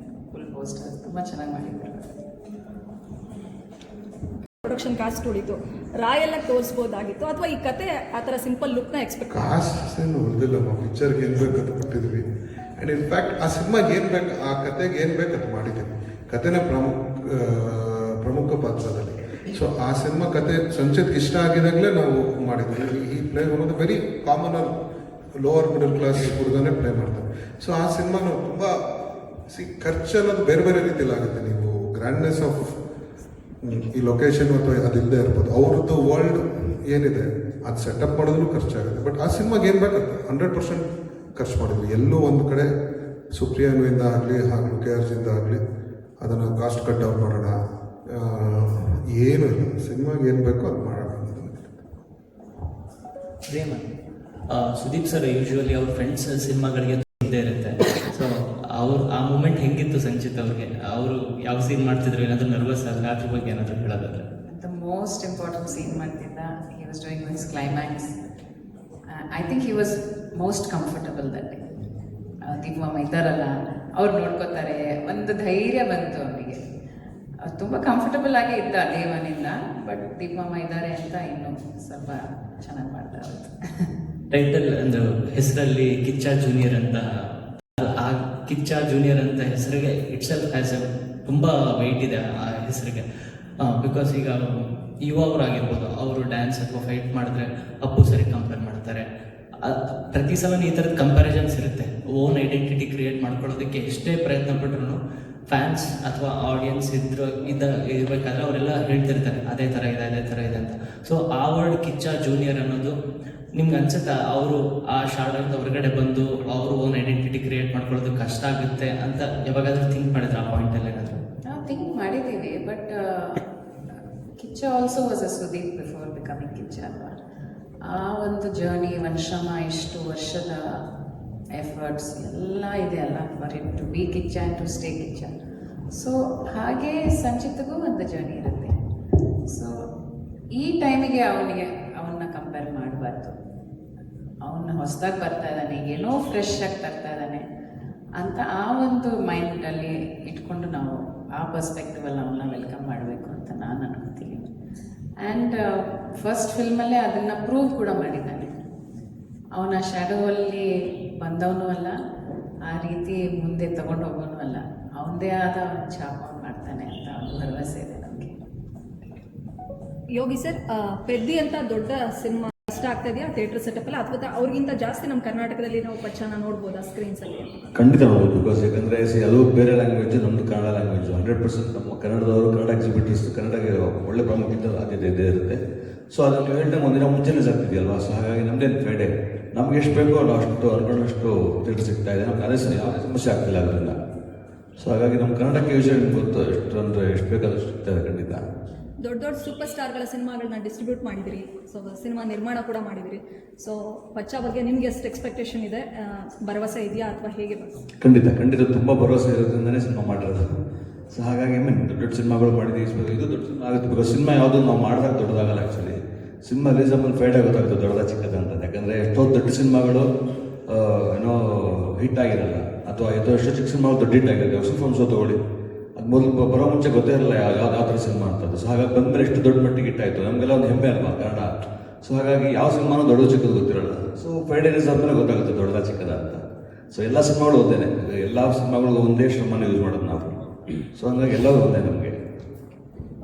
ಫುಲ್ ಪೋಸ್ಟರ್ ತುಂಬ ಚೆನ್ನಾಗಿ ಮಾಡಿದ್ದಾರೆ. ಪ್ರೊಡಕ್ಷನ್ ಕಾಸ್ಟ್ ಉಳಿತು, ರಾಯೆಲ್ಲ ತೋರಿಸ್ಬೋದಾಗಿತ್ತು, ಅಥವಾ ಈ ಕತೆ ಆ ಥರ ಸಿಂಪಲ್ ಲುಕ್ನ ಎಕ್ಸ್ಪೆಕ್ಟ್? ಕಾಸ್ಟ್ ಏನು ಉಳಿದಿಲ್ಲ. ಪಿಕ್ಚರ್ಗೆ ಏನು ಬೇಕು ಅದು ಕೊಟ್ಟಿದ್ವಿ. ಆ್ಯಂಡ್ ಇನ್ಫ್ಯಾಕ್ಟ್ ಆ ಸಿನಿಮಾಗೆ ಏನು ಬೇಕು, ಆ ಕತೆಗೆ ಏನು ಬೇಕು ಅದು ಮಾಡಿದ್ದೀವಿ. ಕತೆನೇ ಪ್ರಮುಖ ಪಾತ್ರದಲ್ಲಿ. ಸೊ ಆ ಸಿನಿಮಾ ಕತೆ ಸಂಚಿತ್ ಇಷ್ಟ ಆಗಿದಾಗಲೇ ನಾವು ಮಾಡಿದ್ವಿ. ಈ ಪ್ಲೇ ಅನ್ನೋದು very commoner lower middle class ಹುಡುಗನೇ ಪ್ಲೇ ಮಾಡ್ತಾರೆ. ಸೊ ಆ ಸಿನಿಮಾ ನಾವು ತುಂಬ ಖರ್ಚು ಅನ್ನೋದು ಬೇರೆ ಬೇರೆ ರೀತಿಯಲ್ಲಿ ಆಗುತ್ತೆ. ನೀವು ಗ್ರ್ಯಾಂಡ್ನೆಸ್ ಆಫ್ ಈ ಲೊಕೇಶನ್ ಅಥವಾ ಅದಿಲ್ಲದೆ ಇರ್ಬೋದು. ಅವ್ರದ್ದು ವರ್ಲ್ಡ್ ಏನಿದೆ ಅದು ಸೆಟಪ್ ಮಾಡೋದ್ರೂ ಖರ್ಚಾಗುತ್ತೆ. ಬಟ್ ಆ ಸಿನಿಮಾಗೆ ಏನು ಬೇಕಾಗುತ್ತೆ 100% ಖರ್ಚು ಮಾಡಿದ್ವಿ. ಎಲ್ಲೂ ಒಂದು ಕಡೆ ಸುಪ್ರಿಯಾನ್ವಿಂದ ಆಗಲಿ ಹಾಗೂ KRಜಿಂದ ಆಗಲಿ ಅದನ್ನು ಕಾಸ್ಟ್ ಕಟ್ ಡೌನ್ ಮಾಡೋಣ ಏನೂ ಇಲ್ಲ. ಸಿನಿಮಾಗೆ ಏನು ಬೇಕೋ ಅದು ಮಾಡೋಣ ಅನ್ನೋದು. ಸುದೀಪ್ ಸರ್ ಯೂಶ್ವಲಿ ಅವ್ರ ಫ್ರೆಂಡ್ಸ್ ಸಿನಿಮಾಗಳಿಗೆ ಇದ್ದೇ ಇರುತ್ತೆ. ಸೊ ಆ ಮೂಮೆಂಟ್ ಹೆಂಗಿತ್ತು ಸಂಚಿತ್ ಅವ್ರಿಗೆ? ಅವರು ಯಾವ ಸೀನ್ ಮಾಡ್ತಿದ್ರು, ಏನಾದರೂ ನರ್ವಸ್ ಆದರೆ ಅದ್ರ ಬಗ್ಗೆ ಏನಾದರೂ ಹೇಳೋದಾದ್ರೆ? ದ ಮೋಸ್ಟ್ ಇಂಪಾರ್ಟೆಂಟ್ ಸೀನ್ ಮಾಡ್ತಿದ್ದ. He was doing his climax. I think he was most comfortable that day. Deepamma ಇದ್ದಾರಲ್ಲ, ಅವ್ರು ನೋಡ್ಕೋತಾರೆ, ಒಂದು ಧೈರ್ಯ ಬಂತು ಅವನಿಗೆ. ತುಂಬ ಕಂಫರ್ಟಬಲ್ ಆಗಿ ಇದ್ದ ಡೇ 1ಇಂದ. ಬಟ್ ದೀಪಮ್ಮ ಇದ್ದಾರೆ ಅಂತ ಇನ್ನೂ ಸ್ವಲ್ಪ ಚೆನ್ನಾಗಿ ಮಾಡ್ತಾ ಹೋಯ್ತು. ಟೈಟಲ್ ಅಂದ್ರೆ ಹೆಸರಲ್ಲಿ ಕಿಚ್ಚ ಜೂನಿಯರ್ ಅಂತ, ಆ ಕಿಚ್ಚ ಜೂನಿಯರ್ ಅಂತ ಹೆಸರಿಗೆ ಇಟ್ಸೆಲ್ಫ್ ಹ್ಯಾಸ್ ತುಂಬ ವೆಯ್ಟ್ ಇದೆ ಆ ಹೆಸರಿಗೆ. ಬಿಕಾಸ್ ಈಗ ಯುವ ಅವರಾಗಿರ್ಬೋದು, ಅವರು ಡ್ಯಾನ್ಸ್ ಅಥವಾ ಫೈಟ್ ಮಾಡಿದ್ರೆ ಅಪ್ಪು ಸರಿ ಕಂಪೇರ್ ಮಾಡ್ತಾರೆ. ಪ್ರತಿ ಸಲ ಈ ಥರದ ಕಂಪ್ಯಾರಿಸನ್ಸ್ ಇರುತ್ತೆ. ಓನ್ ಐಡೆಂಟಿಟಿ ಕ್ರಿಯೇಟ್ ಮಾಡ್ಕೊಳ್ಳೋದಕ್ಕೆ ಎಷ್ಟೇ ಪ್ರಯತ್ನ ಪಟ್ಟರು ಫ್ಯಾನ್ಸ್ ಅಥವಾ ಆಡಿಯನ್ಸ್ ಇರಬೇಕಾದ್ರೆ ಅವರೆಲ್ಲ ಹೇಳ್ತಿರ್ತಾರೆ ಅದೇ ಥರ ಇದೆ ಅಂತ. ಸೊ ಆ ವರ್ಡ್ ಕಿಚ್ಚ ಜೂನಿಯರ್ ಅನ್ನೋದು ನಿಮ್ಗೆ ಅನ್ಸುತ್ತಾ ಅವರು ಆ ಶಾರ್ಟ್ ಹೊರಗಡೆ ಬಂದು ಅವರು ಓನ್ ಐಡೆಂಟಿಟಿ ಕ್ರಿಯೇಟ್ ಮಾಡ್ಕೊಳ್ಳೋದು ಕಷ್ಟ ಆಗುತ್ತೆ ಅಂತ ಯಾವಾಗಾದ್ರೂ ಥಿಂಕ್ ಮಾಡಿದ್ರೆ ಆ ಪಾಯಿಂಟಲ್ಲಿ ಏನಾದರೂ? ನಾವು ಥಿಂಕ್ ಮಾಡಿದ್ದೀವಿ. But Kichcha also was a Sudeep before becoming Kichcha ಅಲ್ವಾ. ಆ ಒಂದು ಜರ್ನಿ, ಒಂದು ಶ್ರಮ, ಇಷ್ಟು ವರ್ಷದ ಎಫರ್ಟ್ಸ್ ಎಲ್ಲ ಇದೆ ಅಲ್ಲ for it to be Kichcha and to stay Kichcha. So ಹಾಗೆ ಸಂಚಿತ್ಗೂ ಒಂದು ಜರ್ನಿ ಇರುತ್ತೆ. ಸೊ ಈ ಟೈಮಿಗೆ ಅವನ್ನ ಕಂಪೇರ್ ಮಾಡಬಾರ್ದು. ಅವನ್ನ ಹೊಸದಾಗಿ ಬರ್ತಾ ಇದ್ದಾನೆ, ಏನೋ ಫ್ರೆಶ್ ಆಗಿ ತರ್ತಾ ಇದ್ದಾನೆ ಅಂತ ಆ ಒಂದು ಮೈಂಡಲ್ಲಿ ಇಟ್ಕೊಂಡು ನಾವು ಆ ಪರ್ಸ್ಪೆಕ್ಟಿವಲ್ಲಿ ಅವನ್ನ ವೆಲ್ಕಮ್ ಮಾಡಬೇಕು ಅಂತ ನಾನು ಅನ್ಕೋತೀನಿ. ಆ್ಯಂಡ್ ಫಸ್ಟ್ ಫಿಲ್ಮಲ್ಲೇ ಅದನ್ನು ಪ್ರೂವ್ ಕೂಡ ಮಾಡಿದ್ದಾನೆ. ಅವನ ಶ್ಯಾಡೋವಲ್ಲಿ ಬಂದವನು ಅಲ್ಲ, ಆ ರೀತಿ ಮುಂದೆ ತಗೊಂಡು ಹೋಗೋನು ಅಲ್ಲ, ಅವನದೇ ಆದ ಒಂದು ಛಾಪ ಮಾಡ್ತಾನೆ ಅಂತ ಒಂದು ಭರವಸೆ ಇದೆ. ಯೋಗಿ ಸರ್, ಪೆದ್ದಿ ಅಂತ ದೊಡ್ಡ ಸಿನಿಮಾ ಇಷ್ಟ ಆಗ್ತಾ ಇದೆಯಾ ಥಿಯೇಟರ್ ಸೆಟಪ್ ಅಲ್ಲ, ಅಥವಾ ಅವ್ರಿಗಿಂತ ಜಾಸ್ತಿ ನಮ್ಮ ಕರ್ನಾಟಕದಲ್ಲಿ ನಾವು ಪಚ್ಚನ ನೋಡ್ಬೋದಾ ಸ್ಕ್ರೀನ್ಸಲ್ಲಿ? ಖಂಡಿತ ನೋಡ್ಬೋದು. ಬಿಕಾಸ್ ಯಾಕಂದರೆ ಅದು ಬೇರೆ ಲ್ಯಾಂಗ್ವೇಜ್, ನಮ್ಮದು ಕನ್ನಡ ಲ್ಯಾಂಗ್ವೇಜ್. 100% ನಮ್ಮ ಕನ್ನಡದವರು, ಕನ್ನಡ ಎಕ್ಸಿಬಿಟರ್ಸ್ ಕನ್ನಡಕ್ಕೆ ಒಳ್ಳೆ ಪ್ರಾಮುಖ್ಯತೆ ಆದ್ಯತೆ ಇದ್ದೇ ಇರುತ್ತೆ. ಸೊ ಅದನ್ನು ಹೇಳಿದ್ರೆ ಒಂದಿನ ಮುಂಚೆನೇ ಸಾಕ್ತಿದೆಯಲ್ವಾ. ಸೊ ಹಾಗಾಗಿ ನಮ್ಮದೇನು ಫ್ರೈಡೇ ನಮ್ಗೆ ಎಷ್ಟು ಬೇಕೋ ನಾವು ಅಷ್ಟು ಅನ್ಕೊಂಡಷ್ಟು ಥಿಯೇಟರ್ ಸಿಗ್ತಾ ಇದೆ. ನಮ್ಗೆ ಅದೇ ಯಾವುದೇ ಸಮಸ್ಯೆ ಆಗ್ತಿಲ್ಲ ಅದರಿಂದ. ಸೊ ಹಾಗಾಗಿ ನಮ್ಮ ಕನ್ನಡಕ್ಕೆ ವಿಷಯ ಗೊತ್ತು, ಎಷ್ಟು ಅಂದರೆ ಎಷ್ಟು ಬೇಕಾದಷ್ಟು ಸಿಗ್ತದೆ ಖಂಡಿತ. ದೊಡ್ಡ ದೊಡ್ಡ ಸೂಪರ್ ಸ್ಟಾರ್ಗಳ ಸಿನಿಮಾಗಳನ್ನ ಡಿಸ್ಟ್ರಿಬ್ಯೂಟ್ ಮಾಡಿದಿರಿ, ಸೊ ಸಿನಿಮಾ ನಿರ್ಮಾಣ ಕೂಡ ಮಾಡಿದಿರಿ. ಸೊ ಪಚ್ಚ ಬಗ್ಗೆ ನಿಮ್ಗೆ ಎಷ್ಟು ಎಕ್ಸ್ಪೆಕ್ಟೇಷನ್ ಇದೆ, ಭರವಸೆ ಇದೆಯಾ ಅಥವಾ ಹೇಗೆ? ಖಂಡಿತ ಖಂಡಿತ ತುಂಬ ಭರವಸೆ ಇರೋದ್ರಿಂದನೇ ಸಿನಿಮಾ ಮಾಡಿರೋದು. ಸೊ ಹಾಗಾಗಿ ದೊಡ್ಡ ಸಿನಿಮಾಗಳು ಮಾಡಿದ್ದೀವಿ. ಇದು ದೊಡ್ಡ ಸಿನಿಮಾ ಆಗುತ್ತೆ. ಬಿಕಾಸ್ ಸಿನಿಮಾ ಯಾವುದು ನಾವು ಮಾಡಿದಾಗ ದೊಡ್ಡದಾಗಲ್ಲ. ಆ್ಯಕ್ಚುಲಿ ಸಿನಿಮಾ ರಿಲೀಸ್ ಆಮೇಲೆ ಫ್ರೈಡೇ ಗೊತ್ತಾಗುತ್ತೆ ದೊಡ್ಡದ ಚಿಕ್ಕದ ಅಂತ. ಯಾಕಂದರೆ ಎಷ್ಟೋ ದೊಡ್ಡ ಸಿನಿಮಾಗಳು ಏನೋ ಹಿಟ್ ಆಗಿರಲ್ಲ, ಅಥವಾ ಎಷ್ಟೋ ಚಿಕ್ಕ ಸಿನಿಮಾಗಳು ದೊಡ್ಡ ಹಿಟ್ ಆಗಿರುತ್ತೆ. ಹೊಸ ಫಿಲ್ಮ್ ಶೋ ತೊಗೊಳ್ಳಿ, ಅದು ಮೊದಲು ಬರೋ ಮುಂಚೆ ಗೊತ್ತೇ ಇರಲ್ಲ ಯಾವ ಥರ ಸಿನಿಮಾ ಅಂತದ್ದು. ಸೊ ಹಾಗಾಗಿ ಬಂದಮೇಲೆ ಎಷ್ಟು ದೊಡ್ಡ ಮಟ್ಟಿಗೆ ಹಿಟ್ಟಾಯಿತು, ನಮಗೆಲ್ಲ ಒಂದು ಹೆಮ್ಮೆ ಅಲ್ವಾ ಕನ್ನಡ. ಸೊ ಹಾಗಾಗಿ ಯಾವ ಸಿನಿಮಾನೂ ದೊಡ್ಡದು ಚಿಕ್ಕದು ಗೊತ್ತಿರಲ್ಲ. ಸೊ ಫ್ರೈಡೇ ರಿಲೀಸ್ ಆದಮೇಲೆ ಗೊತ್ತಾಗುತ್ತೆ ದೊಡ್ಡದ ಚಿಕ್ಕದ ಅಂತ. ಸೊ ಎಲ್ಲ ಸಿನಿಮಾಗಳು ಒಂದೇನೆ, ಎಲ್ಲ ಸಿನಿಮಾಗಳು ಒಂದೇ ಶ್ರಮನ ಯೂಸ್ ಮಾಡೋದು ನಾವು. ಸೊ ಹಂಗಾಗಿ ಎಲ್ಲರೂ ಒಂದೇ ನಮಗೆ.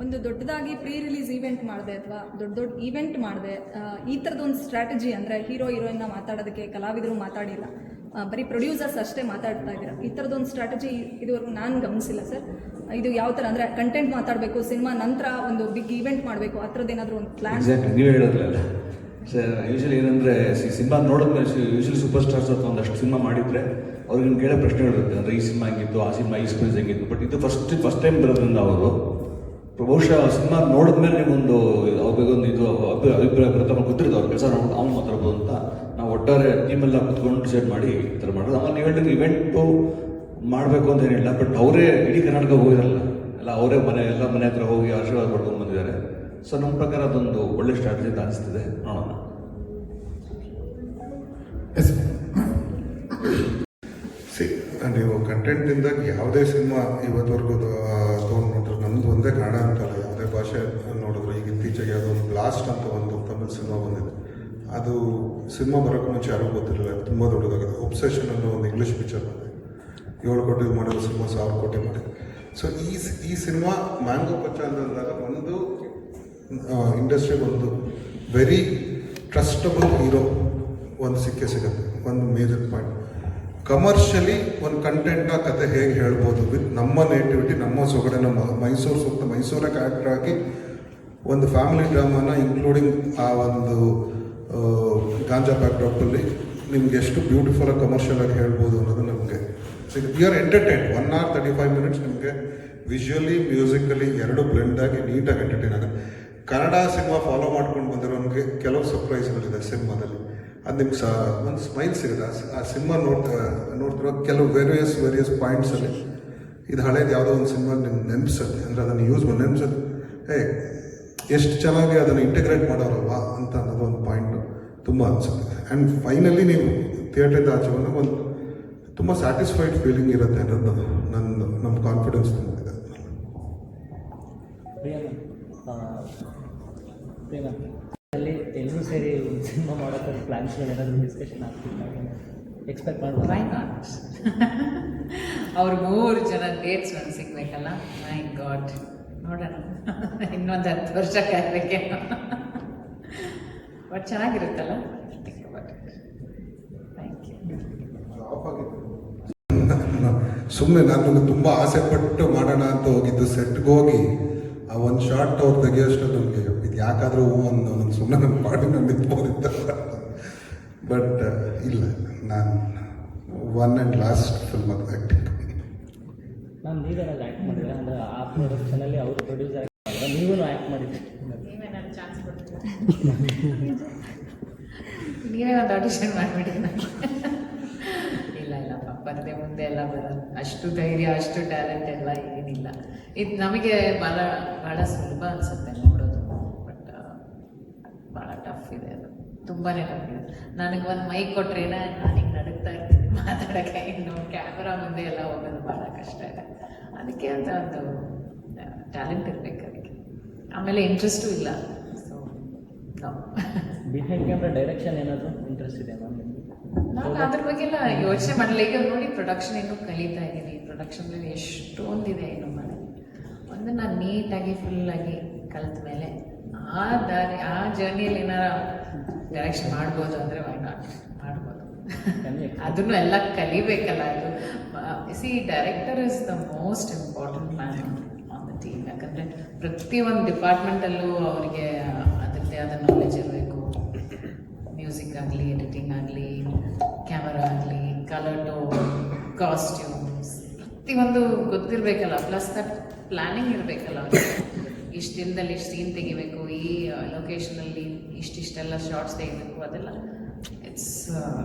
ಒಂದು ದೊಡ್ಡದಾಗಿ ಪ್ರೀ ರಿಲೀಸ್ ಈವೆಂಟ್ ಮಾಡಿದೆ ಅಥವಾ ದೊಡ್ಡ ದೊಡ್ಡ ಈವೆಂಟ್ ಮಾಡಿದೆ, ಈ ಥರದೊಂದು ಸ್ಟ್ರಾಟಜಿ ಅಂದರೆ ಹೀರೋ ಹೀರೋಯಿನ್ನ ಮಾತಾಡೋದಕ್ಕೆ ಕಲಾವಿದರು ಮಾತಾಡಿಲ್ಲ, ಬರೀ ಪ್ರೊಡ್ಯೂಸರ್ಸ್ ಅಷ್ಟೇ ಮಾತಾಡ್ತಾ ಇದ್ದೀರಾ. ಈ ಥರದೊಂದು ಸ್ಟ್ರಾಟಜಿ ಇದುವರೆಗೂ ನಾನು ಗಮನಿಸಿಲ್ಲ ಸರ್. ಇದು ಯಾವ ಥರ ಅಂದರೆ ಕಂಟೆಂಟ್ ಮಾತಾಡಬೇಕು, ಸಿನಿಮಾ ನಂತರ ಒಂದು ಬಿಗ್ ಈವೆಂಟ್ ಮಾಡಬೇಕು, ಆ ಥರದ್ದು ಏನಾದರೂ ಒಂದು ಪ್ಲ್ಯಾನ್? ಎಕ್ಸಾಕ್ಟ್ಲಿ ನೀವೇ ಹೇಳೋದ್ರಲ್ಲ ಸರ್. ಯೂಶಲಿ ಏನಂದರೆ ಸಿನಿಮಾ ನೋಡಿದ್ಮೇಲೆ ಯೂಶಲಿ ಸೂಪರ್ ಸ್ಟಾರ್ಸ್ ಅಥವಾ ಒಂದಷ್ಟು ಸಿನಿಮಾ ಮಾಡಿದರೆ ಅವ್ರಿಗೆ ಕೇಳೋ ಪ್ರಶ್ನೆಗಳಿರುತ್ತೆ. ಅಂದರೆ ಈ ಸಿನಿಮಾ ಹೆಂಗಿತ್ತು, ಆ ಸಿನಿಮಾ ಎಕ್ಸ್ಪೀರಿಯನ್ಸ್ ಹೆಂಗಿತ್ತು. ಬಟ್ ಇದು ಫಸ್ಟ್ ಟೈಮ್ ಬರೋದ್ರಿಂದ ಅವರು ಬಹುಶಃ ಸಿನಿಮಾ ನೋಡಿದ್ಮೇಲೆ ನಿಮಗೊಂದು ಅವ್ರಿಗೊಂದು ಇದು ಅಭಿಪ್ರಾಯ ಬರುತ್ತೆ. ಅವ್ರು ಗೊತ್ತಿರೋದು ಅವ್ರ ಕೆಲಸ ನೋಡ್ಬಿಟ್ಟು ಅವ್ನು ಮಾತಾಡ್ಬೋದು ಅಂತ ನಾವು ಒಟ್ಟಾರೆ ಟೀಮೆಲ್ಲ ಕುತ್ಕೊಂಡು ಡಿಸೈಡ್ ಮಾಡಿ ಈ ಥರ ಮಾಡೋದು. ಆಮೇಲೆ ನೀವು ಹೇಳಿದ್ರೆ ಇವೆಂಟು ಮಾಡಬೇಕು ಅಂತ ಏನಿಲ್ಲ, ಬಟ್ ಅವರೇ ಇಡೀ ಕರ್ನಾಟಕ ಹೋಗಿರಲ್ಲ, ಎಲ್ಲ ಅವರೇ ಎಲ್ಲ ಮನೆ ಹತ್ರ ಹೋಗಿ ಆಶೀರ್ವಾದ ಪಡ್ಕೊಂಡು ಬಂದಿದ್ದಾರೆ. ಸೊ ನಮ್ಮ ಪ್ರಕಾರ ಅದೊಂದು ಒಳ್ಳೆ ಸ್ಟ್ರಾಟಜಿ ಅಂತ ಅನಿಸ್ತಿದೆ. ನೋಡೋಣ. ನೀವು ಕಂಟೆಂಟಿಂದ ಯಾವುದೇ ಸಿನಿಮಾ ಇವತ್ತವರೆಗೂ ತೊಗೊಂಡ್ರೆ ನಮ್ಮದು ಒಂದೇ ಕನ್ನಡ ಅಂತಲ್ಲ, ಯಾವುದೇ ಭಾಷೆ ನೋಡಿದ್ರು. ಈಗ ಇತ್ತೀಚೆಗೆ ಯಾವುದೋ ಒಂದು ಬ್ಲಾಸ್ಟ್ ಅಂತ ಒಂದು ತಮಿಳ್ ಸಿನಿಮಾ ಬಂದಿದೆ. ಅದು ಸಿನಿಮಾ ಬರೋಕ್ಕೆ ಮುಂಚೆ ಯಾರಿಗೂ ಗೊತ್ತಿರಲಿಲ್ಲ, ತುಂಬ ದೊಡ್ಡದಾಗಿದೆ. ಒಬ್ಸೆಷನ್ ಅನ್ನೋ ಒಂದು ಇಂಗ್ಲೀಷ್ ಪಿಕ್ಚರ್ ಬಂದಿದೆ. 7 ಕೋಟಿ ಮಾಡಿರೋ ಸಿನಿಮಾ 1000 ಕೋಟಿ ಮಾಡಿ. ಸೊ ಈ ಸಿನಿಮಾ ಮ್ಯಾಂಗೋ ಪಚ್ಚ ಅಂತಂದಾಗ ಒಂದು ಇಂಡಸ್ಟ್ರಿಗೆ ಒಂದು ವೆರಿ ಟ್ರಸ್ಟಬಲ್ ಹೀರೋ ಒಂದು ಸಿಗುತ್ತೆ. ಒಂದು ಮೇಜರ್ ಪಾಯಿಂಟ್ ಕಮರ್ಷಿಯಲಿ ಒಂದು ಕಂಟೆಂಟ್ನ ಕತೆ ಹೇಗೆ ಹೇಳ್ಬೋದು ವಿತ್ ನಮ್ಮ ನೇಟಿವಿಟಿ, ನಮ್ಮ ಸೊಗಡೆ, ನಮ್ಮ ಮೈಸೂರು ಸುತ್ತ ಮೈಸೂರೇ ಕ್ಯಾರೆಕ್ಟರ್ ಆಗಿ ಒಂದು ಫ್ಯಾಮಿಲಿ ಡ್ರಾಮಾನ ಇನ್ಕ್ಲೂಡಿಂಗ್ ಆ ಒಂದು ಗಾಂಜಾ ಬ್ಯಾಕ್ಡ್ರಾಪಲ್ಲಿ ನಿಮ್ಗೆ ಎಷ್ಟು ಬ್ಯೂಟಿಫುಲ್ಲಾಗಿ ಕಮರ್ಷಿಯಲ್ ಆಗಿ ಹೇಳ್ಬೋದು ಅನ್ನೋದು ನಮಗೆ you are entertain. 1 hour 35 minutes ನಿಮಗೆ ವಿಜುವಲಿ ಮ್ಯೂಸಿಕಲಿ ಎರಡು ಬ್ಲೆಂಡ್ ಆಗಿ ನೀಟಾಗಿ ಎಂಟರ್ಟೈನ್ ಆಗುತ್ತೆ. ಕನ್ನಡ ಸಿನಿಮಾ ಫಾಲೋ ಮಾಡ್ಕೊಂಡು ಬಂದಿರೋನಿಗೆ ಕೆಲವು ಸರ್ಪ್ರೈಸ್ಗಳಿದೆ ಸಿನಿಮಾದಲ್ಲಿ. ಅದು ನಿಮ್ಗೆ ಒಂದು ಸ್ಮೈಲ್ ಸಿಗುತ್ತೆ. ಆ ಸಿನಿಮಾ ನೋಡ್ತಿರೋ ಕೆಲವು ವೇರಿಯಸ್ ಪಾಯಿಂಟ್ಸಲ್ಲಿ ಇದು ಹಳೇದು ಯಾವುದೋ ಒಂದು ಸಿನಿಮಾ ನಿಮ್ಗೆ ನೆನಪಿಸುತ್ತೆ. ಅಂದರೆ ಅದನ್ನು ಯೂಸ್ ಮಾಡಿ ನೆನಪಿಸುತ್ತೆ, ಎಷ್ಟು ಚೆನ್ನಾಗಿ ಅದನ್ನು ಇಂಟಿಗ್ರೇಟ್ ಮಾಡೋರಲ್ವಾ ಅಂತ ಅನ್ನೋದು ಒಂದು ಪಾಯಿಂಟು ತುಂಬ ಅನಿಸುತ್ತೆ. ಆ್ಯಂಡ್ ಫೈನಲಿ ನೀವು ಥಿಯೇಟ್ರಿಂದ ಆಚೆ ಬಂದಾಗ ಒಂದು ತುಂಬ ಸ್ಯಾಟಿಸ್ಫೈಡ್ ಫೀಲಿಂಗ್ ಇರುತ್ತೆ ಅನ್ನೋದು ನಮ್ಮ ಕಾನ್ಫಿಡೆನ್ಸ್ ತುಂಬ ಇದೆ. ಅಲ್ಲಿ ಎಲ್ಲರೂ ಸೇರಿ ಸಿನಿಮಾ ಮಾಡೋಕ್ಕೆ ಪ್ಲ್ಯಾನ್ಸ್ಗಳು ಏನಾದರೂ ಡಿಸ್ಕಷನ್ ಆಗ್ತಿಲ್ಲ, ಎಕ್ಸ್ಪೆಕ್ಟ್ ಮಾಡ್ಬೋದು? Why not? ಅವ್ರು 3 ಜನ ಡೇಟ್ಸ್ ಒಂದು ಸಿಗ್ಬೇಕಲ್ಲ. ಮೈ ಗಾಡ್, ನೋಡೋಣ ಇನ್ನೊಂದು 10 ವರ್ಷ ಕಾಯ್ಬೇಕೆ. ಬಟ್ ಚೆನ್ನಾಗಿರುತ್ತಲ್ಲ. Thank you. ಸುಮ್ಮನೆ ನಾನು ತುಂಬ ಆಸೆ ಪಟ್ಟು ಮಾಡೋಣ ಅಂತ ಹೋಗಿದ್ದು, ಸೆಟ್ಗೆ ಹೋಗಿ ಆ ಒಂದು ಶಾರ್ಟ್ ಅವ್ರು ತೆಗಿಯೋಷ್ಟು ನನಗೆ ಇದು ಯಾಕಾದರೂ ಒಂದು ಸುಮ್ಮನೆ ನನ್ನ ಪಾಡಿ ನಾನು ನಿಂತ್ಬೋದಿತ್ತಲ್ಲ. ಬಟ್ ಇಲ್ಲ, ನಾನು 1 and last ಫಿಲ್ಮ್ ಅದು ಆ್ಯಕ್ಟಿಂಗ್. ನಾನು ನೀವೇನಾದ್ರು ಆ್ಯಕ್ಟ್ ಮಾಡಿದ್ರೆ ಅಂದರೆ ಆ ಪ್ರೊಡಕ್ಷನಲ್ಲಿ ಅವರು ಪ್ರೊಡ್ಯೂಸರ್ ಆಗಿದ್ದಾರೆ, ನೀವೂ ಆ್ಯಕ್ಟ್ ಮಾಡಿದ್ರಿ. ನೀವೇನಾದ್ರು ಚಾನ್ಸ್ ಕೊಡ್ತೀರಾ? ನೀವೇ ಒಂದು ಆಡಿಷನ್ ಮಾಡಿಬಿಡಿ. ಇಲ್ಲ ಪರದೆ ಮುಂದೆ ಎಲ್ಲ ಬರೋದು ಅಷ್ಟು ಧೈರ್ಯ, ಅಷ್ಟು ಟ್ಯಾಲೆಂಟ್ ಎಲ್ಲ ಏನಿಲ್ಲ. ಇದು ನಮಗೆ ಭಾಳ ಸುಲಭ ಅನಿಸುತ್ತೆ ನೋಡೋದು, ಬಟ್ ಭಾಳ ಟಫ್ ಇದೆ. ಅದು ತುಂಬಾ ಟಫ್ ಇದೆ. ನನಗೆ ಒಂದು ಮೈಕ್ ಕೊಟ್ಟರೆ ನಾನೀಗ ನಡುಗ್ತಾ ಇರ್ತೀನಿ ಮಾತಾಡೋಕ್ಕೆ. ಇನ್ನು ಕ್ಯಾಮ್ರಾ ಮುಂದೆ ಎಲ್ಲ ಹೋಗೋದು ಭಾಳ ಕಷ್ಟ ಇದೆ. ಅದಕ್ಕೆ ಅಂತ ಒಂದು ಟ್ಯಾಲೆಂಟ್ ಇರಬೇಕು ಅದಕ್ಕೆ. ಆಮೇಲೆ ಇಂಟ್ರೆಸ್ಟು ಇಲ್ಲ. ಸೊ ನಾವು ಬಿಹೈಂಡ್ ಕ್ಯಾಮ್ರಾ ಡೈರೆಕ್ಷನ್ ಏನಾದರೂ ಇಂಟ್ರೆಸ್ಟ್ ಇದೆ ಮ್ಯಾಮ್ ನಿಮಗೆ? ನಾನು ಅದ್ರ ಬಗ್ಗೆ ಎಲ್ಲ ಯೋಚನೆ ಮಾಡಲಿಲ್ಲ. ಈಗ ನೋಡಿ ಪ್ರೊಡಕ್ಷನ್ ಇನ್ನೂ ಕಲಿತಾ ಇದ್ದೀನಿ. ಪ್ರೊಡಕ್ಷನ್ನಲ್ಲಿ ಎಷ್ಟೊಂದಿದೆ ಇನ್ನೂ ಮಾಡಿ. ಒಂದು ನಾನು ನೀಟಾಗಿ ಫುಲ್ಲಾಗಿ ಕಲಿತ ಮೇಲೆ ಆ ದಾರಿ ಆ ಜರ್ನಿಯಲ್ಲಿ ಏನಾರ ಡೈರೆಕ್ಷನ್ ಮಾಡ್ಬೋದು ಅಂದರೆ ವೈ ನಾಟ್ ಮಾಡ್ಬೋದು. ಅದನ್ನು ಎಲ್ಲ ಕಲಿಬೇಕಲ್ಲ. ಅದು C director is the most important man on the team. ಯಾಕಂದರೆ ಪ್ರತಿಯೊಂದು ಡಿಪಾರ್ಟ್ಮೆಂಟಲ್ಲೂ ಅವರಿಗೆ ಅದರದ್ದೇ ಆದ ನಾಲೆಜ್ ಇರಬೇಕು. ಮ್ಯೂಸಿಕ್ ಆಗಲಿ, ಎಡಿಟಿಂಗ್ ಆಗಲಿ, ಕ್ಯಾಮರಾ ಆಗಲಿ, ಕಲರ್ ಟೋನ್, ಕಾಸ್ಟ್ಯೂಮ್ಸ್, ಪ್ರತಿಯೊಂದು ಗೊತ್ತಿರಬೇಕಲ್ಲ. ಪ್ಲಸ್ ದಟ್ ಪ್ಲ್ಯಾನಿಂಗ್ ಇರಬೇಕಲ್ಲ. ಇಷ್ಟು ದಿನದಲ್ಲಿ ಇಷ್ಟು ಸೀನ್ ತೆಗಿಬೇಕು, ಈ ಲೊಕೇಶನಲ್ಲಿ ಇಷ್ಟಿಷ್ಟೆಲ್ಲ ಶಾರ್ಟ್ಸ್ ತೆಗಿಬೇಕು, ಅದೆಲ್ಲ ಇಟ್ಸ್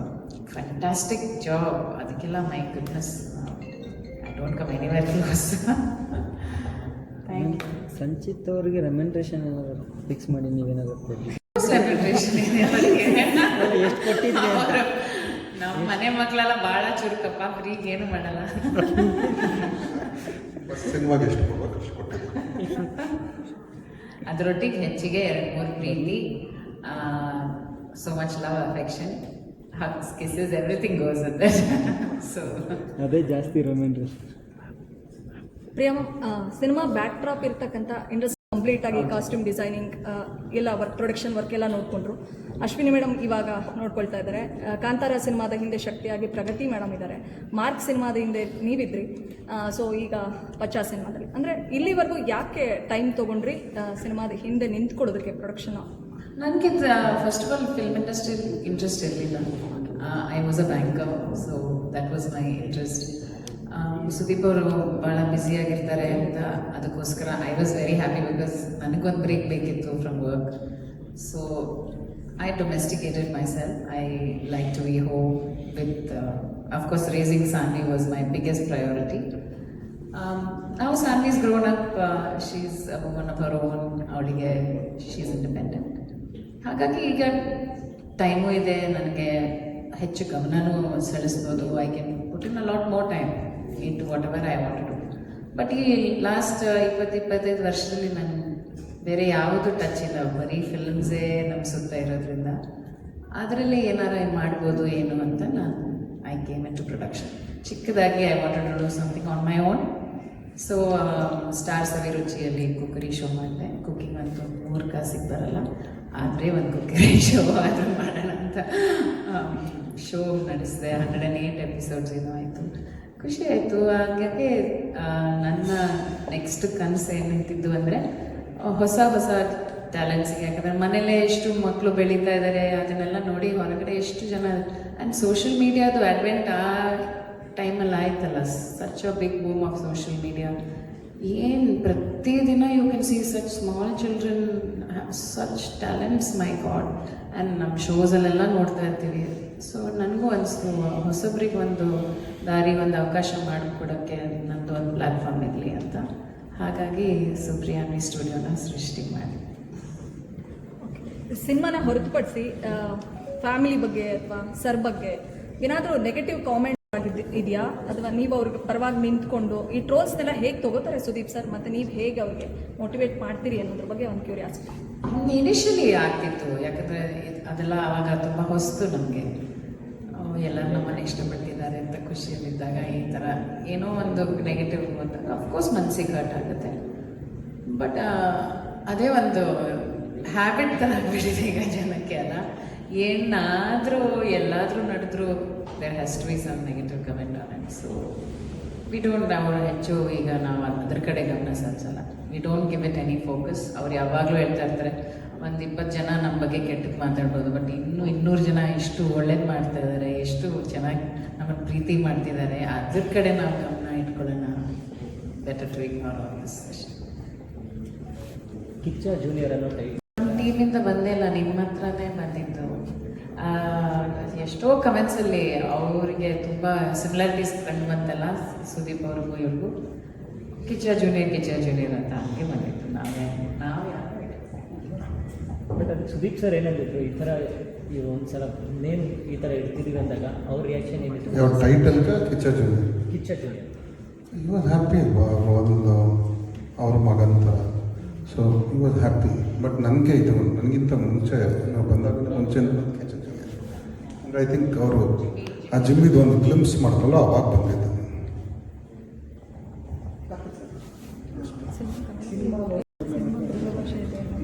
ಫ್ಯಾಂಟಾಸ್ಟಿಕ್ ಜಾಬ್. ಅದಕ್ಕೆಲ್ಲ my goodness, I don't come anywhere close. Thank you. Sanchit ಅವರಿಗೆ ರೆಮ್ಯುನರೇಷನ್ ಏನಾದ್ರು ಫಿಕ್ಸ್ ಮಾಡಿ ನೀವೇನಾದ್ರು ಕೊಡಿ. ಎಷ್ಟು ಕೊಟ್ಟಿದ್ರಿ ಅಂತ? ನಮ್ಮ ಮನೆ ಮಕ್ಕಳೆಲ್ಲ ಭಾಳ ಚುರುಕಪ್ಪ, ಫ್ರೀಗೆ ಏನು ಮಾಡಲ್ಲ. ಸಿನಿಮಾಗೆ ಎಷ್ಟು ಕೊಡ್ಬೇಕು ಅಷ್ಟು ಕೊಟ್ಟಿದ್ದು. ಅದರೊಟ್ಟಿಗೆ ಹೆಚ್ಚಿಗೆ 2-3 ಪ್ರೀತಿ, so much love, affection, hugs, kisses, everything goes with that. So ಅದೇ ಜಾಸ್ತಿ remuneration. Priyamma, cinema backdrop ಇರ್ತಕ್ಕಂಥ ಇಂಡಸ್ಟ್ರಿ ಕಂಪ್ಲೀಟ್ ಆಗಿ ಕಾಸ್ಟ್ಯೂಮ್ ಡಿಸೈನಿಂಗ್ ಎಲ್ಲ ಪ್ರೊಡಕ್ಷನ್ ವರ್ಕ್ ಎಲ್ಲ ನೋಡಿಕೊಂಡ್ರು. ಅಶ್ವಿನಿ ಮೇಡಮ್ ಇವಾಗ ನೋಡ್ಕೊಳ್ತಾ ಇದ್ದಾರೆ. ಕಾಂತಾರ ಸಿನಿಮಾದ ಹಿಂದೆ ಶಕ್ತಿಯಾಗಿ ಪ್ರಗತಿ ಮೇಡಮ್ ಇದ್ದಾರೆ. ಮಾರ್ಕ್ ಸಿನಿಮಾದ ಹಿಂದೆ ನೀವಿದ್ರಿ. ಸೊ ಈಗ ಪಚ್ಚಾ ಸಿನಿಮಾದಲ್ಲಿ ಅಂದರೆ ಇಲ್ಲಿವರೆಗೂ ಯಾಕೆ ಟೈಮ್ ತೊಗೊಂಡ್ರಿ ಸಿನಿಮಾದ ಹಿಂದೆ ನಿಂತ್ಕೊಳ್ಳೋದಕ್ಕೆ ಪ್ರೊಡಕ್ಷನ್? ನನಗೆ first of all film industry interest ಇರಲಿಲ್ಲ. I was a banker, so that was my interest. Sudeep ಅವರು ಭಾಳ ಬ್ಯುಸಿಯಾಗಿರ್ತಾರೆ ಅಂತ ಅದಕ್ಕೋಸ್ಕರ I was very happy because ನನಗೊಂದು ಬ್ರೇಕ್ ಬೇಕಿತ್ತು from work. So I domesticated myself. I like to be home with, of course, raising Sanvi was my biggest priority. Now Sanvi's grown up. She's a woman of her own. Avlige, she's independent. ಹಾಗಾಗಿ ಈಗ time ಇದೆ, ನನಗೆ ಹೆಚ್ಚು ಗಮನನೂ ಸೆಳೆಸ್ಬೋದು. I can put in a lot more time into whatever I want to do. But ಈ last 20-25 ವರ್ಷದಲ್ಲಿ ನಾನು ಬೇರೆ ಯಾವುದು ಟಚ್ ಇಲ್ಲ, ಬರೀ ಫಿಲ್ಮ್ಸೇ ನಮ್ಮ ಸುತ್ತ ಇರೋದ್ರಿಂದ ಅದರಲ್ಲಿ ಏನಾರ ಮಾಡ್ಬೋದು ಏನು ಅಂತ ನಾನು I came into production. ಚಿಕ್ಕದಾಗಿ I wanted to do something on my own. So star ಸವಿರುಚಿಯಲ್ಲಿ ಕುಕ್ಕರಿ ಶೋ ಮಾಡಿದೆ. ಕುಕ್ಕಿಂಗ್ ಅಂತೂ 3 ಕಾಸಿಗೆ ಬರಲ್ಲ, ಆದರೆ ಒಂದು ಕುಕ್ಕರಿ ಶೋ ಆದರೂ ಮಾಡೋಣ ಅಂತ ಶೋ ನಡೆಸಿದೆ. 108 ಎಪಿಸೋಡ್ಸ್ ಏನೋ ಆಯಿತು. ಖುಷಿ ಆಯಿತು. ಹಾಗಾಗಿ ನನ್ನ ನೆಕ್ಸ್ಟ್ ಕನಸು ಏನು ನಿಂತಿದ್ದು ಅಂದರೆ ಹೊಸ ಹೊಸ ಟ್ಯಾಲೆಂಟ್ಸಿಗೆ. ಯಾಕಂದರೆ ಮನೇಲೇ ಎಷ್ಟು ಮಕ್ಕಳು ಬೆಳೀತಾ ಇದ್ದಾರೆ, ಅದನ್ನೆಲ್ಲ ನೋಡಿ ಹೊರಗಡೆ ಎಷ್ಟು ಜನ. ಆ್ಯಂಡ್ ಸೋಷಿಯಲ್ ಮೀಡಿಯಾದು ಅಡ್ವೆಂಟ್ ಆ ಟೈಮಲ್ಲಿ ಆಯ್ತಲ್ಲ, such a big boom of social media. ಏನು ಪ್ರತಿದಿನ you can see such small children have such talents, my god. And ನಮ್ಮ ಶೋಸಲ್ಲೆಲ್ಲ ನೋಡ್ತಾ ಇರ್ತೀವಿ. ಸೊ ನನಗೂ ಅನಿಸ್ತು ಹೊಸಬ್ರಿಗೆ ಒಂದು ದಾರಿ, ಒಂದು ಅವಕಾಶ ಮಾಡಿಕೊಡೋಕ್ಕೆ ನನ್ನದು ಒಂದು ಪ್ಲ್ಯಾಟ್ಫಾರ್ಮ್ ಇರಲಿ ಅಂತ. ಹಾಗಾಗಿ ಸುಪ್ರಿಯಾಮಿ ಸ್ಟುಡಿಯೋನ ಸೃಷ್ಟಿ ಮಾಡಿ. ಸಿನಿಮಾನ ಹೊರತುಪಡಿಸಿ ಫ್ಯಾಮಿಲಿ ಬಗ್ಗೆ ಅಥವಾ ಸರ್ ಬಗ್ಗೆ ಏನಾದರೂ ನೆಗೆಟಿವ್ ಕಾಮೆಂಟ್ ಇದೆಯಾ? ಅಥವಾ ನೀವು ಅವ್ರಿಗೆ ಪರವಾಗಿ ನಿಂತ್ಕೊಂಡು ಈ ಟ್ರೋಲ್ಸ್ನೆಲ್ಲ ಹೇಗೆ ತಗೋತಾರೆ ಸುದೀಪ್ ಸರ್, ಮತ್ತು ನೀವು ಹೇಗೆ ಅವ್ರಿಗೆ ಮೋಟಿವೇಟ್ ಮಾಡ್ತೀರಿ ಅನ್ನೋದ್ರ ಬಗ್ಗೆ ಒಂದು ಕ್ಯೂರಿಯಾಸಿಟಿ. ಇನಿಷಿಯಲಿ ಆಗ್ತಿತ್ತು, ಯಾಕಂದರೆ ಅದೆಲ್ಲ ಆವಾಗ ತುಂಬ ಹೊಸ್ತು ನಮಗೆ. ಎಲ್ಲರೂ ನಮ್ಮನ್ನು ಇಷ್ಟಪಟ್ಟಿದ್ದಾರೆ ಅಂತ ಖುಷಿಯಲ್ಲಿದ್ದಾಗ ಈ ಥರ ಏನೋ ಒಂದು ನೆಗೆಟಿವ್ ಬಂದಾಗ ಅಫ್ಕೋರ್ಸ್ ಮನಸ್ಸಿಗೆ ಹರ್ಟ್ ಆಗುತ್ತೆ. ಬಟ್ ಅದೇ ಒಂದು ಹ್ಯಾಬಿಟ್ ಥರ ಆಗಿಬಿಟ್ಟಿದೆ ಈಗ ಜನಕ್ಕೆ. ಅಲ್ಲ, ಏನಾದರೂ ಎಲ್ಲಾದರೂ ನಡೆದ್ರು there has to be some negative comment on it. So we don't, ಅವರು ಹೆಚ್ಚು ಈಗ ನಾವು ಅದ್ರ ಕಡೆ ಗಮನ ಸಲ್ಲಿಸಲ್ಲ. We don't give it any focus. ಅವ್ರು ಯಾವಾಗಲೂ ಹೇಳ್ತಾ ಇರ್ತಾರೆ, ಒಂದು 20 ಜನ ನಮ್ಮ ಬಗ್ಗೆ ಕೆಟ್ಟದ್ದು ಮಾತಾಡ್ಬೋದು, ಬಟ್ 200 ಜನ ಎಷ್ಟು ಒಳ್ಳೇದು ಮಾಡ್ತಾ ಇದ್ದಾರೆ, ಎಷ್ಟು ಚೆನ್ನಾಗಿ ನಮ್ಮನ್ನು ಪ್ರೀತಿ ಮಾಡ್ತಿದ್ದಾರೆ, ಅದ್ರ ಕಡೆ ನಾವು ಗಮನ ಇಟ್ಕೊಳ್ಳೋಣ. Better to ignore all this. Kichcha junior ಅನ್ನೋ ಟೀಮಿಂದ ಬಂದೇ ಇಲ್ಲ, ನಿಮ್ಮ ಹತ್ರನೇ ಬಂದಿದ್ದು. ಎಷ್ಟೋ ಕಮೆಂಟ್ಸಲ್ಲಿ ಅವರಿಗೆ ತುಂಬ ಸಿಮಿಲಾರಿಟೀಸ್ ಕಂಡು ಬಂತಲ್ಲ, ಸುದೀಪ್ ಅವ್ರಿಗೂ ಇವ್ರಿಗೂ. ಕಿಚ್ಚ ಜೂನಿಯರ್ ಅಂತ ಹಂಗೆ ಬಂದಿತ್ತು. ನಾವು ಬಟ್ ಅದು ಸುದೀಪ್ ಸರ್ ಏನಾಗಿದ್ರು ಈ ಥರ ಒಂದ್ಸಲ ನೇಮ್ ಈ ಥರ ಇಡ್ತಿದ್ದೀವಿ ಅಂದಾಗ ಅವ್ರ ರಿಯಾಕ್ಷನ್ ಏನಿತ್ತು? ಯಾವ ಟೈಟಲ್ಗೆ ಕಿಚ್ಚ ಜೂನಿಯರ್? ಕಿಚ್ಚ ಜೂನಿಯರ್. ಈ ವಾಸ್ ಹ್ಯಾಪಿ ಒಂದು ಅವ್ರ ಮಗನ ಥರ. ಸೊ ಈ ವಾಸ್ ಹ್ಯಾಪಿ. ಬಟ್ ನನಗೆ ಇದು ನನಗಿಂತ ಮುಂಚೆ ನಾವು ಬಂದಾಗ ಮುಂಚೆ ಕಿಚ್ಚ ಜೂನಿಯರ್ ಅಂದರೆ ಐ ಥಿಂಕ್ ಅವರು ಆ ಜಿಮ್ಮಿದು ಒಂದು ಗ್ಲಿಮ್ಸ್ ಮಾಡ್ತಲ್ಲ ಅವಾಗ ಬಂದಿದ್ದು.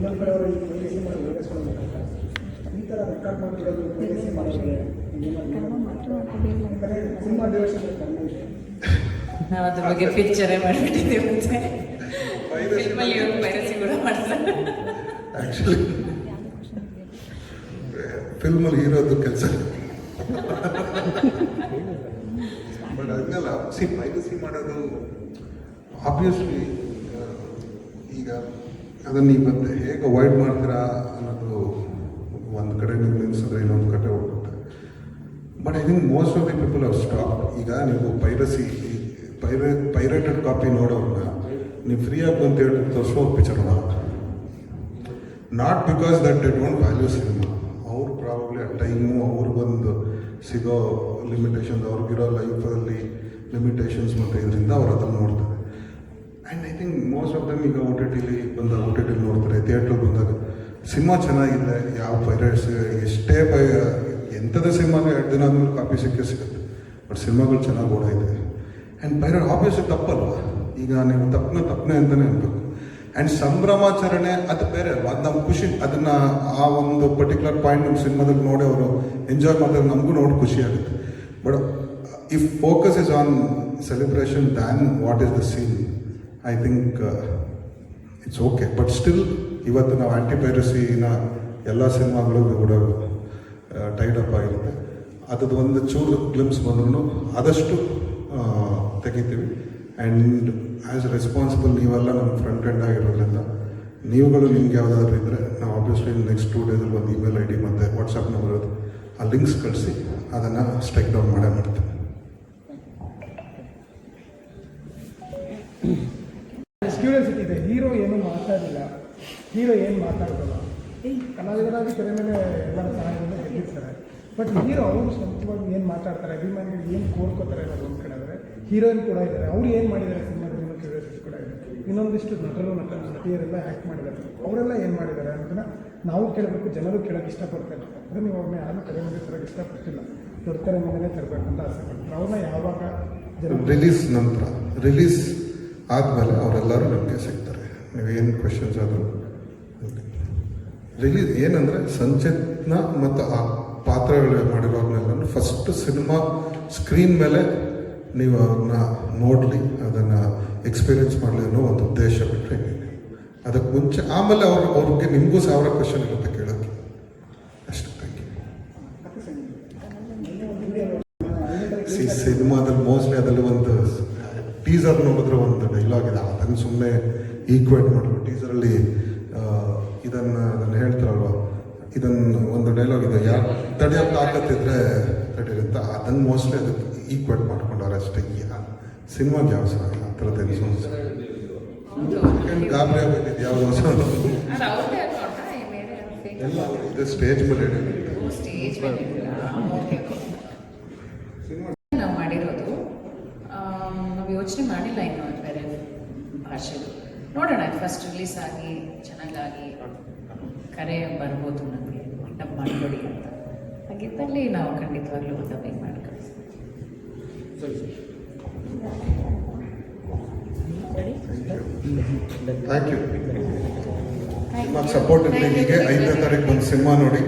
ಇನ್ನೊಂದು ಕಡೆ ಅವರು ಪೈರಸಿ ಮಾಡಿ ಒದಗಿಸ್ಕೊಳ್ಬೇಕಂತ ಈ ಥರ ರೆಕಾರ್ಡ್ ಮಾಡ್ತಿರೋದು ಪೈರಸಿ ಮಾಡೋರಿಗೆ ಸಿನಿಮಾ ಡ್ಯೂರೇಷನ್ ಕಡಿಮೆ ಇದೆ. ನಾವು ಅದ್ರ ಬಗ್ಗೆ ಪಿಕ್ಚರೇ ಮಾಡಿಬಿಟ್ಟಿದ್ದೀವಿ ಮುಂಚೆ ಫಿಲ್ಮಲ್ಲಿ ಇವರು ಪೈರಸಿ ಕೂಡ ಮಾಡ್ತಾರೆ. ಆ್ಯಕ್ಚುಲಿ ಫಿಲ್ಮಲ್ಲಿ ಹೀರೋದು ಕೆಲಸ ಬಟ್ ಅದನ್ನೆಲ್ಲ ಪೈರಸಿ ಮಾಡೋದು ಆಬ್ವಿಯಸ್ಲಿ ಈಗ ಅದನ್ನು ನೀವು ಮತ್ತೆ ಹೇಗೆ ಅವಾಯ್ಡ್ ಮಾಡ್ತೀರಾ ಅನ್ನೋದು ಒಂದು ಕಡೆ ನೀವು ನಿಲ್ಲಿಸಿದ್ರೆ ಇನ್ನೊಂದು ಕಡೆ ಹೋಗ್ಬಿಡುತ್ತೆ. But I think most of the people are stop. ಈಗ ನೀವು ಪೈರೇಟೆಡ್ ಕಾಪಿ ನೋಡೋರನ್ನ ನೀವು ಫ್ರೀಯಾಗಿ ಅಂತ ಹೇಳಿ ತೋರಿಸೋ ಪಿಕ್ಚರ್ ನೋಡೋಲ್ಲ. Not because that they don't value cinema. ಅವ್ರು ಪ್ರಾಬಬ್ಲಿ ಆ ಟೈಮು ಅವ್ರಿಗೊಂದು ಸಿಗೋ ಲಿಮಿಟೇಷನ್ಸ್, ಅವ್ರಿಗಿರೋ ಲೈಫಲ್ಲಿ ಲಿಮಿಟೇಷನ್ಸ್ ಮತ್ತು ಇದರಿಂದ ಅವ್ರು ಅದನ್ನು ನೋಡ್ತಾರೆ. And I think most of them ಈಗ ಓ ಟಿ ಟಿಲಿ ನೋಡ್ತಾರೆ, ಥಿಯೇಟ್ರಿಗೆ ಬಂದಾಗ ಸಿನಿಮಾ ಚೆನ್ನಾಗಿದೆ, ಯಾವ ಪೈರೇಟ್ಸ್ ಎಷ್ಟೇ ಎಂಥದೇ ಸಿನಿಮಾಗೆ 2 ದಿನ ಆದಮೇಲೆ ಕಾಪಿ ಸಿಗುತ್ತೆ. ಬಟ್ ಸಿನಿಮಾಗಳು ಚೆನ್ನಾಗಿ ಓಡಾಯಿದೆ. ಆ್ಯಂಡ್ ಪೈರೇಟ್ ಆಬ್ವಿಯಸ್ಲಿ ತಪ್ಪಲ್ವ. ಈಗ ನೀವು ತಪ್ಪನೆ ಅಂತಲೇ ಅನ್ಬೇಕು. ಆ್ಯಂಡ್ ಸಂಭ್ರಮಾಚರಣೆ ಅದು ಬೇರೆ ಅಲ್ವಾ, ಅದು ನಮ್ಮ ಖುಷಿ. ಅದನ್ನು ಆ ಒಂದು ಪರ್ಟಿಕ್ಯುಲರ್ ಪಾಯಿಂಟ್ ನಮ್ಮ ಸಿನಿಮಾದಲ್ಲಿ ನೋಡಿ ಅವರು ಎಂಜಾಯ್ ಮಾಡಿದ್ರೆ ನಮಗೂ ನೋಡಿ ಖುಷಿ ಆಗುತ್ತೆ. But if focus is on celebration than what is the scene, I think it's okay. But still ಇವತ್ತು ನಾವು ಆ್ಯಂಟಿ ಪೈರಸಿನ ಎಲ್ಲ ಸಿನಿಮಾಗಳು ಕೂಡ ಟೈಡ್ ಅಪ್ ಆಗಿರುತ್ತೆ. ಅದ್ರದ್ದು ಒಂದು ಚೂರು ಗ್ಲಿಮ್ಸ್ ಬಂದ್ರೂ ಆದಷ್ಟು ತೆಗಿತೀವಿ. ಆ್ಯಂಡ್ ಆ್ಯಸ್ ರೆಸ್ಪಾನ್ಸಿಬಲ್ ನೀವೆಲ್ಲ ನಮ್ಮ ಫ್ರಂಟ್ ಎಂಡ್ ಆಗಿರೋದ್ರಿಂದ ನೀವುಗಳು ನಿಮ್ಗೆ ಯಾವುದಾದ್ರೂ ಇದ್ದರೆ ನಾವು ಆಬ್ವಿಯಸ್ಲಿ ನೆಕ್ಸ್ಟ್ 2 ಡೇಸಲ್ಲಿ ಒಂದು ಇಮೇಲ್ ID ಮತ್ತು ವಾಟ್ಸಪ್ ನಂಬರ್ ಇರೋದು, ಆ ಲಿಂಕ್ಸ್ ಕಳಿಸಿ ಅದನ್ನು ಸ್ಟ್ರೈಕ್ ಡೌನ್ ಮಾಡ್ತೀವಿ. ಕ್ಯೂರಿಯಾಸಿಟಿ ಇದೆ. ಹೀರೋ ಏನು ಮಾತಾಡಿಲ್ಲ, ಹೀರೋ ಏನು ಮಾತಾಡೋಲ್ಲ. ಕಲಾವಿದರಾಗಿ ತೆರೆ ಮೇಲೆ ಎಲ್ಲರ ಸಹಾಯದಿಂದ ಗೆದ್ದಿರ್ತಾರೆ. ಬಟ್ ಹೀರೋ ಅವರು ಸ್ವಂತವಾಗಿ ಏನು ಮಾತಾಡ್ತಾರೆ, ಅಭಿಮಾನಿಗಳು ಏನು ಕೋರ್ಕೋತಾರೆ ಅನ್ನೋದು ಒಂದು ಕಡೆ ಆದರೆ ಹೀರೋಯಿನ್ ಕೂಡ ಇದ್ದಾರೆ. ಅವ್ರು ಏನು ಮಾಡಿದ್ದಾರೆ ಸಿನಿಮಾದಲ್ಲಿ ಅನ್ನೋ ಕ್ಯೂರಿಯಾಸಿಟಿ ಕೂಡ ಇದೆ. ಇನ್ನೊಂದಿಷ್ಟು ನಟಿಯರೆಲ್ಲ ಆ್ಯಕ್ಟ್ ಮಾಡಿದ್ದಾರೆ, ಅವರೆಲ್ಲ ಏನು ಮಾಡಿದ್ದಾರೆ ಅನ್ನೋದನ್ನು ನಾವು ಕೇಳಬೇಕು, ಜನರು ಕೇಳೋಕ್ಕೆ ಇಷ್ಟಪಡ್ತಾರೆ. ಅಂದರೆ ನೀವು ಅವ್ರನ್ನ ಯಾರನ್ನೂ ಕರೆ ಮೇಲೆ ತರೋಕ್ಕೆ ಇಷ್ಟಪಡ್ತಿಲ್ಲ, ದೊಡ್ಡ ಕರೆ ಮೇಲೆ ತರಬೇಕಂತ ಆಸೆ ಪಡ್ತಾರೆ. ಅವ್ರನ್ನ ಯಾವಾಗ ರಿಲೀಸ್ ನಂತರ, ರಿಲೀಸ್ ಆದಮೇಲೆ ಅವರೆಲ್ಲರೂ ನಮಗೆ ಸಿಗ್ತಾರೆ. ನೀವೇನು ಕ್ವೆಶನ್ಸ್ ಆದರೂ ರಿಲೀಸ್ ಏನಂದರೆ ಸಂಚೇತನ ಮತ್ತು ಆ ಪಾತ್ರಗಳು ಮಾಡಿರೋದನ್ನೆಲ್ಲ ಫಸ್ಟ್ ಸಿನಿಮಾ ಸ್ಕ್ರೀನ್ ಮೇಲೆ ನೀವು ಅದನ್ನ ನೋಡಲಿ, ಅದನ್ನು ಎಕ್ಸ್ಪೀರಿಯೆನ್ಸ್ ಮಾಡಲಿ ಅನ್ನೋ ಒಂದು ಉದ್ದೇಶ ಬಿಟ್ಟರೆ ಅದಕ್ಕೆ ಮುಂಚೆ ಆಮೇಲೆ ಅವ್ರಿಗೆ ನಿಮಗೂ 1000 ಕ್ವೆಶನ್ ಇರುತ್ತೆ ಕೇಳೋಕ್ಕೆ ಅಷ್ಟೇ. Thank you. ಸಿನಿಮಾದಲ್ಲಿ ಮೋಸ್ಟ್ಲಿ ಅದರಲ್ಲಿ ಒಂದು ಟೀಸರ್ ನೋಡಿದ್ರೆ ಒಂದು ಡೈಲಾಗ್ ಇದೆ, ಅದನ್ನು ಸುಮ್ಮನೆ ಈಕ್ವೇಟ್ ಮಾಡಲು. ಟೀಸರಲ್ಲಿ ಇದನ್ನು ಹೇಳ್ತಾರಲ್ವ, ಇದನ್ನು ಒಂದು ಡೈಲಾಗ್ ಇದೆ, ಯಾರು ತಡೆಯೋಕ್ಕೆ ಆಗತ್ತಿದ್ರೆ ತಡೀರಂತ, ಅದನ್ನು ಮೋಸ್ಟ್ಲಿ ಅದಕ್ಕೆ ಈಕ್ವೇಟ್ ಮಾಡ್ಕೊಂಡವ್ರೆ ಅಷ್ಟೇ. ಸಿನಿಮಾಗೆ ಯಾವ ಸಹ ಆ ಥರದ್ದು ಗಾಬರಿ ಆಗಿದ್ದು ಯಾವುದೋ ಹೊಸ ಎಲ್ಲ ಇದು ಸ್ಟೇಜ್ ಮೇಲೆ ನಾವು ಮಾಡಿರೋದು ನಾವು ಯೋಚನೆ ಮಾಡಿಲ್ಲ ಇನ್ನು ಬೇರೆ ಭಾಷೆದು. ನೋಡೋಣ, ಫಸ್ಟ್ ರಿಲೀಸ್ ಆಗಿ ಚೆನ್ನಾಗಾಗಿ ಕರೆ ಬರ್ಬೋದು ನಮಗೆ, ಡಬ್ ಮಾಡಿಕೊಡಿ ಅಂತ. ಹಾಗಿದ್ದಲ್ಲಿ ನಾವು ಖಂಡಿತವಾಗ್ಲೂ ಡಬ್ಬಿಂಗ್ ಮಾಡಿ ಕಳಿಸ್ತೀವಿ. Thank you. ನಿಮ್ಮ ಸಪೋರ್ಟ್ ಹೀಗೆ 5ನೇ ತಾರೀಕು ಒಂದು ಸಿನಿಮಾ ನೋಡಿ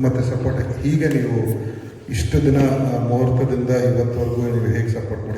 ಮತ್ತು ಸಪೋರ್ಟ್ ಹೀಗೆ ನೀವು ಇಷ್ಟು ದಿನ ಮುಹೂರ್ತದಿಂದ ಇವತ್ತವರೆಗೂ ನೀವು ಹೇಗೆ ಸಪೋರ್ಟ್ ಮಾಡಿ